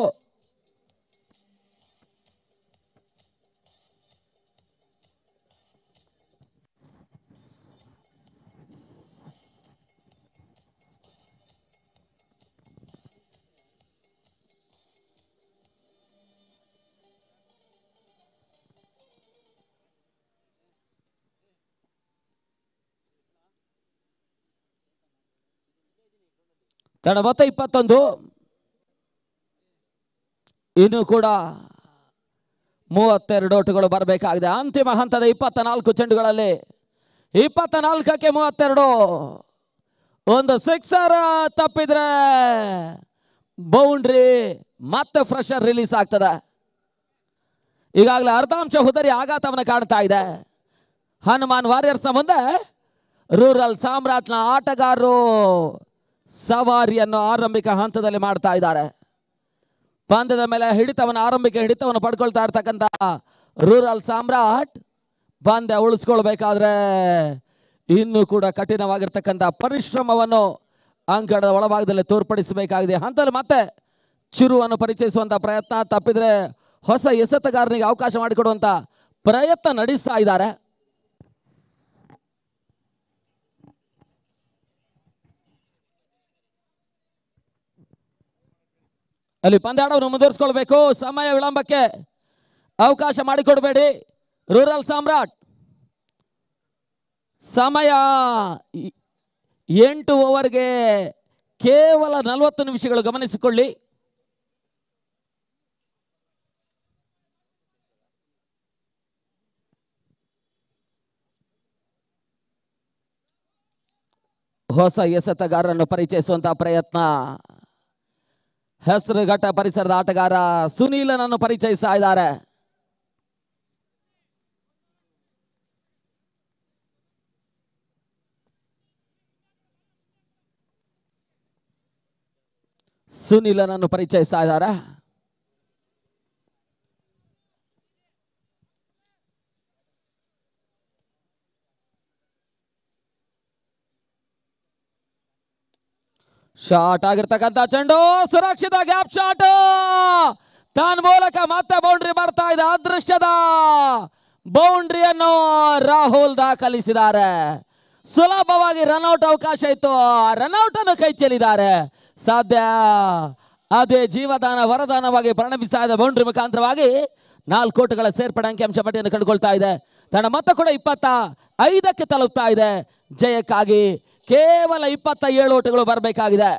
ಮೊತ್ತ 21. ಇನ್ನು ಕೂಡ 32 ಓಟುಗಳು ಬರಬೇಕಾಗಿದೆ. ಅಂತಿಮ ಹಂತದ 24 ಚೆಂಡುಗಳಲ್ಲಿ 24ಕ್ಕೆ 32. ಒಂದು ಸಿಕ್ಸರ್ ತಪ್ಪಿದ್ರೆ ಬೌಂಡ್ರಿ ಮತ್ತೆ ಫ್ರೆಶರ್ ರಿಲೀಸ್ ಆಗ್ತದೆ. ಈಗಾಗಲೇ ಅರ್ಧಾಂಶ ಹುದರಿ ಆಘಾತವನ್ನು ಕಾಣ್ತಾ ಇದೆ. ಹನುಮಾನ್ ವಾರಿಯರ್ಸ್ನ ಮುಂದೆ ರೂರಲ್ ಸಾಮ್ರಾಟ್ನ ಆಟಗಾರರು ಸವಾರಿಯನ್ನು ಆರಂಭಿಕ ಹಂತದಲ್ಲಿ ಮಾಡ್ತಾ ಇದ್ದಾರೆ. ಪಂದ್ಯದ ಮೇಲೆ ಆರಂಭಿಕ ಹಿಡಿತವನ್ನು ಪಡ್ಕೊಳ್ತಾ ಇರ್ತಕ್ಕಂಥ ರೂರಲ್ ಸಾಮ್ರಾಟ್ ಪಂದ್ಯ ಉಳಿಸ್ಕೊಳ್ಬೇಕಾದ್ರೆ ಇನ್ನೂ ಕೂಡ ಕಠಿಣವಾಗಿರ್ತಕ್ಕಂಥ ಪರಿಶ್ರಮವನ್ನು ಅಂಕಣದ ಒಳಭಾಗದಲ್ಲಿ ತೋರ್ಪಡಿಸಬೇಕಾಗಿದೆ. ಹಂತದಲ್ಲಿ ಮತ್ತೆ ಚಿರುವನ್ನು ಪರಿಚಯಿಸುವಂತ ಪ್ರಯತ್ನ ತಪ್ಪಿದ್ರೆ ಹೊಸ ಎಸೆತಗಾರನಿಗೆ ಅವಕಾಶ ಮಾಡಿಕೊಡುವಂತ ಪ್ರಯತ್ನ ನಡೆಸ್ತಾ ಇದ್ದಾರೆ. ಅಲ್ಲಿ ಪಂದ್ಯಾಟವನ್ನು ಮುಂದುವರಿಸಿಕೊಳ್ಬೇಕು. ಸಮಯ ವಿಳಂಬಕ್ಕೆ ಅವಕಾಶ ಮಾಡಿಕೊಡಬೇಡಿ. ರೂರಲ್ ಸಾಮ್ರಾಟ್ ಸಮಯ 8 ಓವರ್ಗೆ ಕೇವಲ 40 ನಿಮಿಷಗಳು. ಗಮನಿಸಿಕೊಳ್ಳಿ. ಹೊಸ ಎಸೆತಗಾರರನ್ನು ಪರಿಚಯಿಸುವಂತಹ ಪ್ರಯತ್ನ. ಹೆಸರುಘಟ್ಟ ಪರಿಸರದ ಆಟಗಾರ ಸುನೀಲನನ್ನು ಪರಿಚಯಿಸ್ತಾ ಇದ್ದಾರೆ. ಸುನೀಲನನ್ನು ಪರಿಚಯಿಸ್ತಾ ಇದ್ದಾರೆ. ಶಾರ್ಟ್ ಆಗಿರ್ತಕ್ಕಂಥ ಚೆಂಡು, ಸುರಕ್ಷಿತ ಗ್ಯಾಪ್ ಶಾಟ್, ತನ್ನ ಮೂಲಕ ಮತ್ತೆ ಬೌಂಡ್ರಿ ಬರ್ತಾ ಇದೆ. ಅದೃಷ್ಟದ ಬೌಂಡ್ರಿಯನ್ನು ರಾಹುಲ್ ದಾಖಲಿಸಿದ್ದಾರೆ. ಸುಲಭವಾಗಿ ರನ್ಔಟ್ ಅವಕಾಶ ಇತ್ತು, ರನ್ಔಟ್ ಅನ್ನು ಕೈ ಚೆಲ್ಲಿದ್ದಾರೆ. ಸಾಧ್ಯ ಅದೇ ಜೀವದಾನ ವರದಾನವಾಗಿ ಪರಿಣಮಿಸ್ತಾ ಇದೆ. ಬೌಂಡ್ರಿ ಮುಖಾಂತರವಾಗಿ 4 ಕೋಟುಗಳ ಸೇರ್ಪಡೆ ಅಂಕಿಅಂಶ ಪಟ್ಟಿಯನ್ನು ಕಂಡುಕೊಳ್ತಾ ಇದೆ. ತಂಡ ಮತ್ತೆ ಕೂಡ 25ಕ್ಕೆ ತಲುಪ್ತಾ ಇದೆ. ಜಯಕ್ಕಾಗಿ ಕೇವಲ 27 ಓಟಗಳು ಬರಬೇಕಾಗಿದೆ.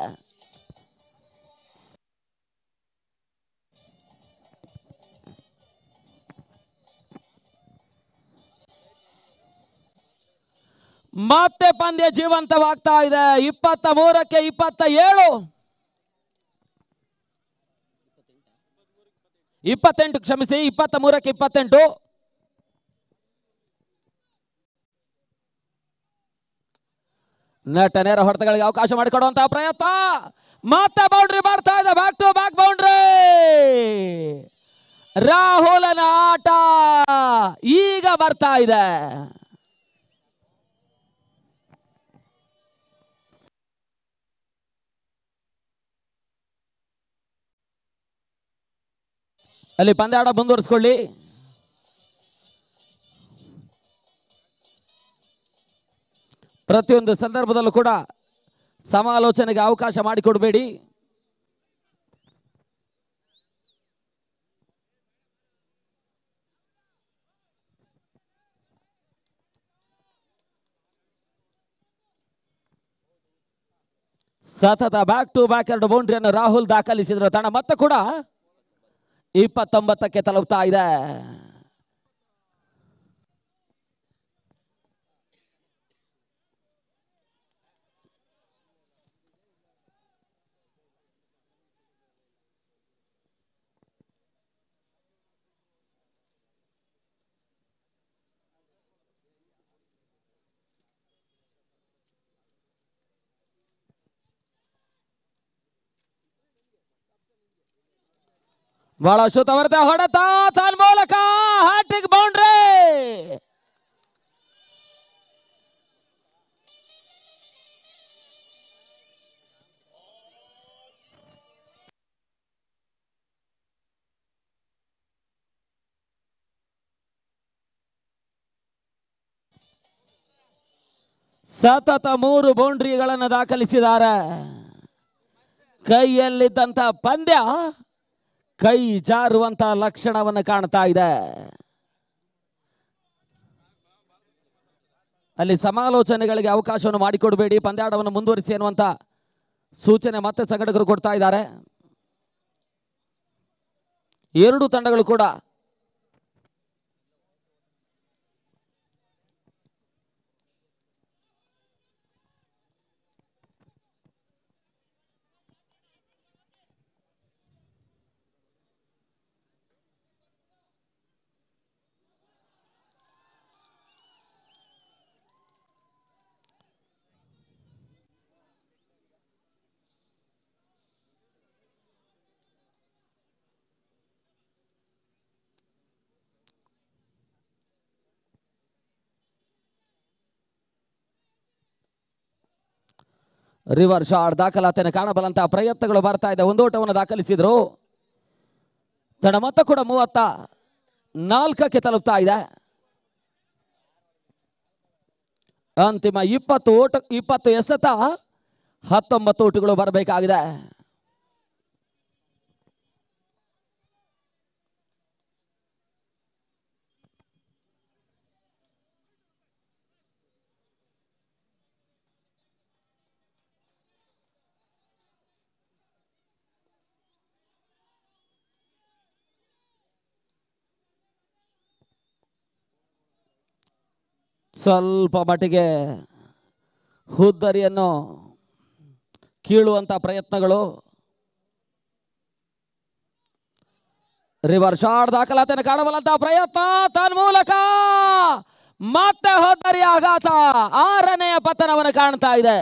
ಮತ್ತೆ ಪಂದ್ಯ ಜೀವಂತವಾಗ್ತಾ ಇದೆ. 23ಕ್ಕೆ 27, 28 ಕ್ಷಮಿಸಿ, 23ಕ್ಕೆ 28. ನೆಟ್ ನೇರ ಹೊಡೆತಗಳಿಗೆ ಅವಕಾಶ ಮಾಡಿಕೊಡುವಂತಹ ಪ್ರಯತ್ನ, ಮತ್ತೆ ಬೌಂಡ್ರಿ ಬರ್ತಾ ಇದೆ. Back to back boundary. ರಾಹುಲನ ಆಟ ಈಗ ಬರ್ತಾ ಇದೆ. ಅಲ್ಲಿ ಪಂದ್ಯಾಟ ಮುಂದುವರಿಸಿಕೊಳ್ಳಿ. ಪ್ರತಿಯೊಂದು ಸಂದರ್ಭದಲ್ಲೂ ಕೂಡ ಸಮಾಲೋಚನೆಗೆ ಅವಕಾಶ ಮಾಡಿಕೊಡಬೇಡಿ. ಸತತ ಬ್ಯಾಕ್ ಟು ಬ್ಯಾಕ್ 2 ಬೌಂಡ್ರಿಯನ್ನು ರಾಹುಲ್ ದಾಖಲಿಸಿದ್ರು. ತಂಡ ಮತ್ತೆ ಕೂಡ 29ಕ್ಕೆ ತಲುಪ್ತಾ ಇದೆ. ಬಹಳ ಶುದ್ಧವರ್ತ ಹೊಡೆತ, ತನ್ನ ಮೂಲಕ ಹ್ಯಾಟ್ರಿಕ್ ಬೌಂಡ್ರಿ. ಸತತ 3 ಬೌಂಡ್ರಿಗಳನ್ನು ದಾಖಲಿಸಿದ್ದಾರೆ. ಕೈಯಲ್ಲಿದ್ದಂತ ಪಂದ್ಯ ಕೈ ಜಾರುವಂತ ಲಕ್ಷಣವನ್ನು ಕಾಣ್ತಾ ಇದೆ. ಅಲ್ಲಿ ಸಮಾಲೋಚನೆಗಳಿಗೆ ಅವಕಾಶವನ್ನು ಮಾಡಿಕೊಡಬೇಡಿ, ಪಂದ್ಯಾಟವನ್ನು ಮುಂದುವರಿಸಿ ಅನ್ನುವಂತ ಸೂಚನೆ ಮತ್ತೆ ಸಂಘಟಕರು ಕೊಡ್ತಾ ಇದ್ದಾರೆ. 2 ತಂಡಗಳು ಕೂಡ ರಿವರ್ ಶಾಟ್ ದಾಖಲಾತಿಯನ್ನು ಕಾಣಬಲ್ಲಂತಹ ಪ್ರಯತ್ನಗಳು ಬರ್ತಾ ಇದೆ. 1 ಓಟವನ್ನು ದಾಖಲಿಸಿದ್ರು. ತಂಡ ಮತ್ತೆ ಕೂಡ 34ಕ್ಕೆ ತಲುಪ್ತಾ ಇದೆ. ಅಂತಿಮ 20 ಎಸೆತ 19 ಓಟಗಳು ಬರಬೇಕಾಗಿದೆ. ಸ್ವಲ್ಪ ಮಟ್ಟಿಗೆ ಹುದ್ದರಿಯನ್ನು ಕೀಳುವಂತ ಪ್ರಯತ್ನಗಳು. ರಿವರ್ ಶಾಟ್ ದಾಖಲಾತಿಯನ್ನು ಕಾಣಬಲ್ಲಂತಹ ಪ್ರಯತ್ನ, ತನ್ನ ಮೂಲಕ ಮತ್ತೆ ಹುದ್ದರಿ ಆಘಾತ. 6ನೆಯ ಪತನವನ್ನು ಕಾಣ್ತಾ ಇದೆ.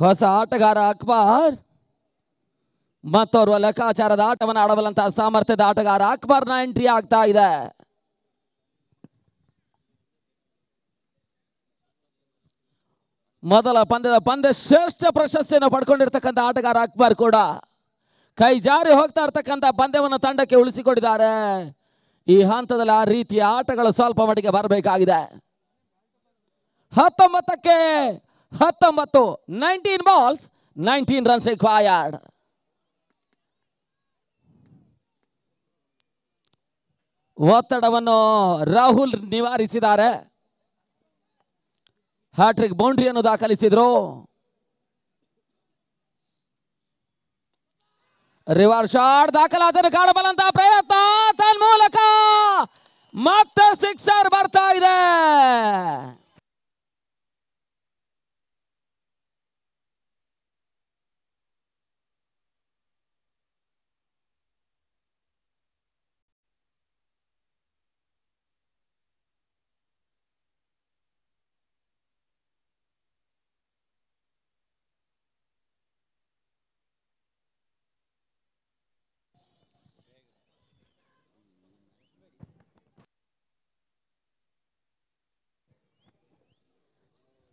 ಹೊಸ ಆಟಗಾರ ಅಕ್ಬರ್ ಮತ್ತೋರ್ವ ಲೆಕ್ಕಾಚಾರದ ಆಟವನ್ನು ಆಡಬಲ್ಲಂತಹ ಸಾಮರ್ಥ್ಯದ ಆಟಗಾರ ಅಕ್ಬರ್ನ ಎಂಟ್ರಿ ಆಗ್ತಾ ಇದೆ. ಮೊದಲ ಪಂದ್ಯ ಶ್ರೇಷ್ಠ ಪ್ರಶಸ್ತಿಯನ್ನು ಪಡ್ಕೊಂಡಿರ್ತಕ್ಕಂಥ ಆಟಗಾರ ಅಕ್ಬರ್ ಕೂಡ ಕೈ ಜಾರಿ ಹೋಗ್ತಾ ಇರ್ತಕ್ಕಂಥ ಪಂದ್ಯವನ್ನು ತಂಡಕ್ಕೆ ಉಳಿಸಿಕೊಂಡಿದ್ದಾರೆ. ಈ ಹಂತದಲ್ಲಿ ಆ ರೀತಿಯ ಆಟಗಳು ಸ್ವಲ್ಪ ಮಟ್ಟಿಗೆ ಬರಬೇಕಾಗಿದೆ. 19ಕ್ಕೆ 19 19 ಬಾಲ್ಸ್ 19 ರನ್ಸ್ ರಿಕ್ವೈರ್ಡ್. ಒತ್ತಡವನ್ನು ರಾಹುಲ್ ನಿವಾರಿಸಿದ್ದಾರೆ. ಹ್ಯಾಟ್ರಿಕ್ ಬೌಂಡ್ರಿಯನ್ನು ದಾಖಲಿಸಿದ್ರು. ರಿವರ್ಸ್ ಶಾಟ್ ದಾಖಲಾದರೆ ಕಾಣಬಲ್ಲಂತಹ ಪ್ರಯತ್ನ ತನ್ಮೂಲಕ ಮತ್ತೆ ಸಿಕ್ಸರ್ ಬರ್ತಾ ಇದೆ.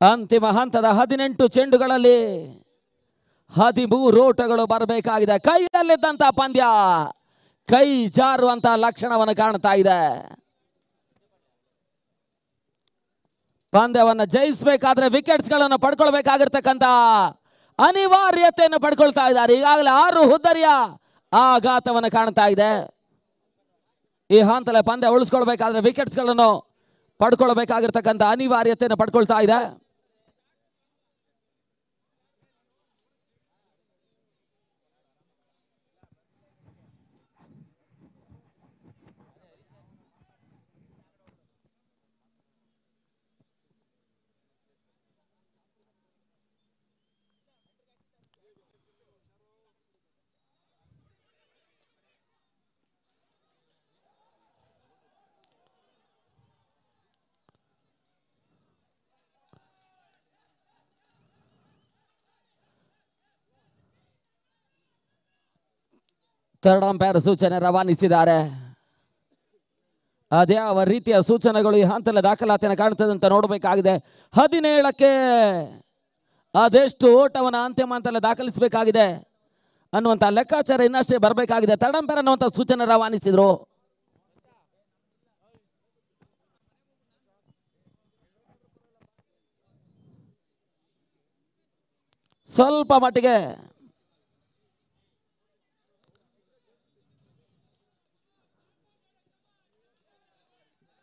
ಅಂತಿಮ ಹಂತದ 18 ಚೆಂಡುಗಳಲ್ಲಿ 13 ಓಟಗಳು ಬರಬೇಕಾಗಿದೆ. ಕೈಯಲ್ಲಿದ್ದಂತ ಪಂದ್ಯ ಕೈ ಜಾರುವಂತ ಲಕ್ಷಣವನ್ನು ಕಾಣ್ತಾ ಇದೆ. ಪಂದ್ಯವನ್ನು ಜಯಿಸಬೇಕಾದ್ರೆ ವಿಕೆಟ್ಸ್ ಗಳನ್ನು ಪಡ್ಕೊಳ್ಬೇಕಾಗಿರ್ತಕ್ಕಂಥ ಅನಿವಾರ್ಯತೆಯನ್ನು ಪಡ್ಕೊಳ್ತಾ ಇದ್ದಾರೆ. ಈಗಾಗಲೇ 6 ಹುದ್ದರಿಯ ಆಘಾತವನ್ನು ಕಾಣ್ತಾ ಇದೆ. ಈ ಹಂತದಲ್ಲಿ ಪಂದ್ಯ ಉಳಿಸ್ಕೊಳ್ಬೇಕಾದ್ರೆ ವಿಕೆಟ್ಸ್ ಗಳನ್ನು ಪಡ್ಕೊಳ್ಬೇಕಾಗಿರ್ತಕ್ಕಂಥ ಅನಿವಾರ್ಯತೆಯನ್ನು ಪಡ್ಕೊಳ್ತಾ ಇದೆ. ಥರ್ಡ್ ಅಂಪೈರ್ ಸೂಚನೆ ರವಾನಿಸಿದ್ದಾರೆ. ಅದ್ಯಾವ ರೀತಿಯ ಸೂಚನೆಗಳು ಈ ಹಂತದಲ್ಲಿ ದಾಖಲಾತಿಯನ್ನು ಕಾಣ್ತದೆ ಅಂತ ನೋಡಬೇಕಾಗಿದೆ. 17ಕ್ಕೆ ಅದೆಷ್ಟು ಓಟವನ್ನು ಅಂತಿಮ ಹಂತದಲ್ಲಿ ದಾಖಲಿಸಬೇಕಾಗಿದೆ ಅನ್ನುವಂಥ ಲೆಕ್ಕಾಚಾರ ಇನ್ನಷ್ಟೇ ಬರಬೇಕಾಗಿದೆ. ಥರ್ಡ್ ಅಂಪೈರ್ ಅನ್ನುವಂಥ ಸೂಚನೆ ರವಾನಿಸಿದ್ರು. ಸ್ವಲ್ಪ ಮಟ್ಟಿಗೆ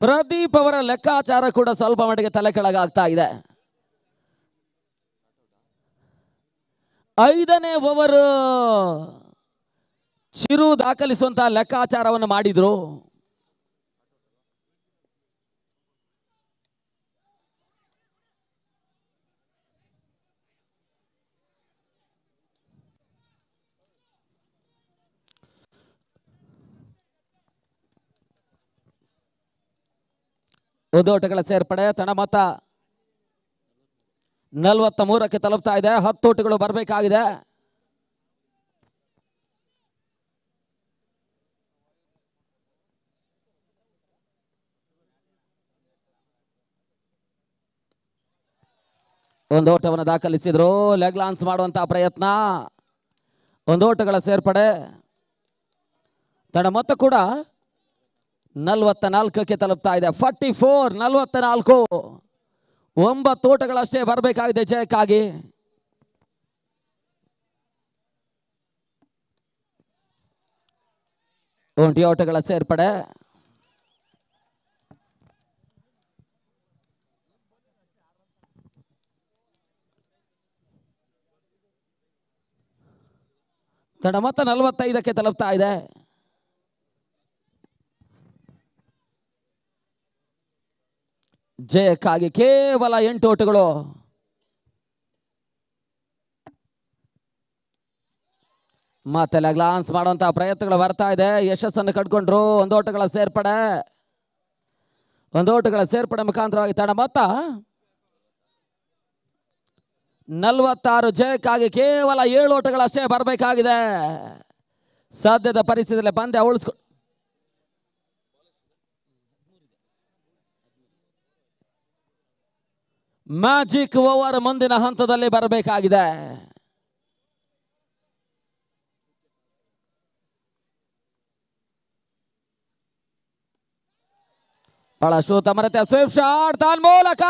ಪ್ರದೀಪ್ ಅವರ ಲೆಕ್ಕಾಚಾರ ಕೂಡ ಸ್ವಲ್ಪ ಮಟ್ಟಿಗೆ ತಲೆ ಕೆಳಗಾಗ್ತಾ ಇದೆ. 5ನೇ ಓವರ್ ಚಿರು ದಾಖಲಿಸುವಂತಹ ಲೆಕ್ಕಾಚಾರವನ್ನು ಮಾಡಿದ್ರು. ಓಟಗಳ ಸೇರ್ಪಡೆ ತಣ ಮೊತ್ತ 43ಕ್ಕೆ ತಲುಪ್ತಾ ಇದೆ. 10 ಓಟಗಳು ಬರಬೇಕಾಗಿದೆ. ಒಂದು ಓಟವನ್ನು ದಾಖಲಿಸಿದ್ರು. ಲೆಗ್ ಲಾನ್ಸ್ ಮಾಡುವಂತಹ ಪ್ರಯತ್ನ. ಒಂದು ಓಟಗಳ ಸೇರ್ಪಡೆ ತಣ ಮೊತ್ತ ಕೂಡ 44ಕ್ಕೆ ತಲುಪ್ತಾ ಇದೆ. 44 44 9 ಓಟಗಳಷ್ಟೇ ಬರಬೇಕಾಗಿದೆ ಜಯಕ್ಕಾಗಿ. ಒಂಟಿ ಓಟಗಳ ಸೇರ್ಪಡೆ. ತಡ ಮೊತ್ತ 45ಕ್ಕೆ ತಲುಪ್ತಾ ಇದೆ. ಜಯಕ್ಕಾಗಿ ಕೇವಲ 8 ಓಟಗಳು. ಮತ್ತೆ ಲೆಗ್ಲಾನ್ಸ್ ಮಾಡುವಂತಹ ಪ್ರಯತ್ನಗಳು ಬರ್ತಾ ಇದೆ. ಯಶಸ್ಸನ್ನು ಕಂಡುಕೊಂಡ್ರು. ಒಂದು ಓಟಗಳ ಸೇರ್ಪಡೆ ಮುಖಾಂತರವಾಗಿ ತಡ ಮೊತ್ತ 46 ಜಯಕ್ಕಾಗಿ ಕೇವಲ 7 ಓಟಗಳಷ್ಟೇ ಬರಬೇಕಾಗಿದೆ. ಸದ್ಯದ ಪರಿಸ್ಥಿತಿಯಲ್ಲಿ ಪಂದ್ಯ ಉಳಿಸ್ಕೊಂಡು ಮ್ಯಾಜಿಕ್ ಓವರ್ ಮುಂದಿನ ಹಂತದಲ್ಲಿ ಬರಬೇಕಾಗಿದೆ. ಬಹಳ ಶೂತಮರತೆ ಸ್ವಿಪ್ ಶಾಟ್ ತನ್ ಮೂಲಕ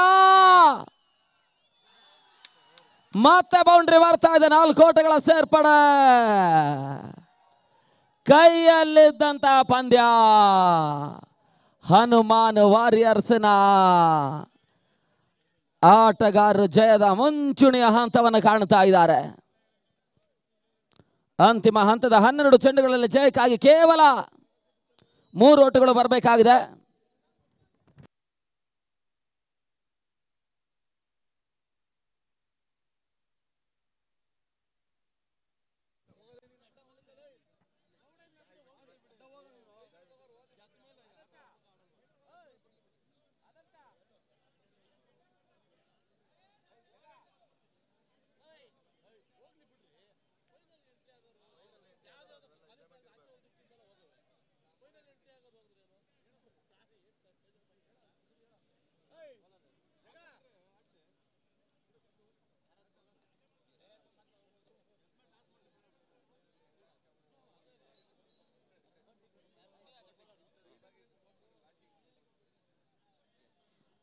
ಮತ್ತೆ ಬೌಂಡ್ರಿ ಬರ್ತಾ ಇದೆ. 4 ಓಟಗಳ ಸೇರ್ಪಡೆ. ಕೈಯಲ್ಲಿದ್ದಂತ ಪಂದ್ಯ ಹನುಮಾನ್ ವಾರಿಯರ್ಸ್ನ ಆಟಗಾರರು ಜಯದ ಮುಂಚೂಣಿಯ ಹಂತವನ್ನು ಕಾಣ್ತಾ ಇದ್ದಾರೆ. ಅಂತಿಮ ಹಂತದ 12 ಚೆಂಡುಗಳಲ್ಲಿ ಜಯಕ್ಕಾಗಿ ಕೇವಲ 3 ಓಟಗಳು ಬರಬೇಕಾಗಿದೆ.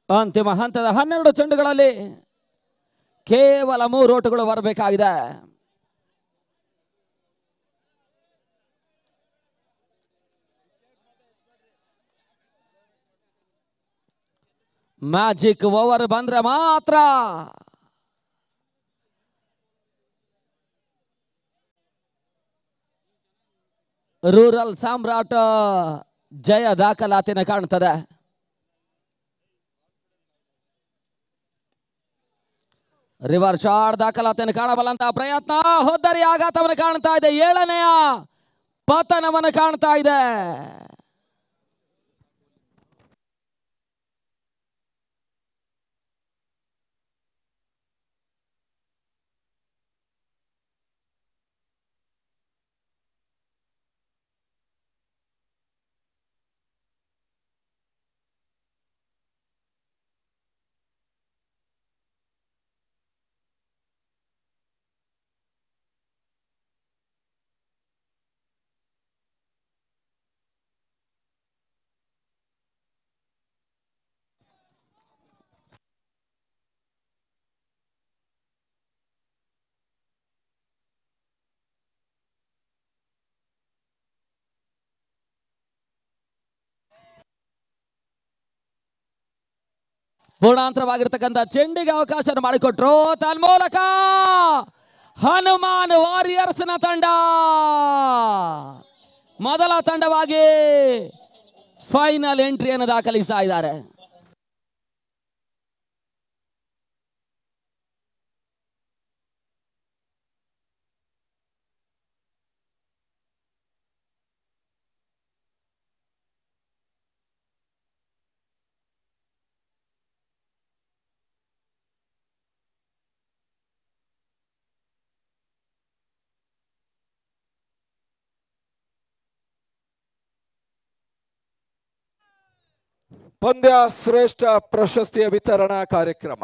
ಅಂತಿಮ ಹಂತದ 12 ಚೆಂಡುಗಳಲ್ಲಿ ಕೇವಲ 3 ಓಟಗಳು ಬರಬೇಕಾಗಿದೆ. ಮ್ಯಾಜಿಕ್ ಓವರ್ ಬಂದ್ರೆ ಮಾತ್ರ ರೂರಲ್ ಸಾಮ್ರಾಟ್ ಜಯ ದಾಖಲಾತಿನ ಕಾಣ್ತದೆ. ರಿವರ್ ಶಾಟ್ ದಾಖಲಾತಿಯನ್ನು ಕಾಣಬಲ್ಲಂತಹ ಪ್ರಯತ್ನ, ಹೊದ್ದರಿ ಆಘಾತವನ್ನು ಕಾಣ್ತಾ ಇದೆ. 7ನೇಯ ಪತನವನ್ನು ಕಾಣ್ತಾ ಇದೆ. ಪೂರ್ಣಾಂತರವಾಗಿರ್ತಕ್ಕಂಥ ಚೆಂಡಿಗೆ ಅವಕಾಶ ಮಾಡಿಕೊಟ್ರು. ತನ್ಮೂಲಕ ಹನುಮಾನ್ ವಾರಿಯರ್ಸ್ನ ತಂಡ ಮೊದಲ ತಂಡವಾಗಿ ಫೈನಲ್ ಎಂಟ್ರಿಯನ್ನು ದಾಖಲಿಸ್ತಾ ಇದ್ದಾರೆ. ಪಂದ್ಯ ಶ್ರೇಷ್ಠ ಪ್ರಶಸ್ತಿಯ ವಿತರಣಾ ಕಾರ್ಯಕ್ರಮ.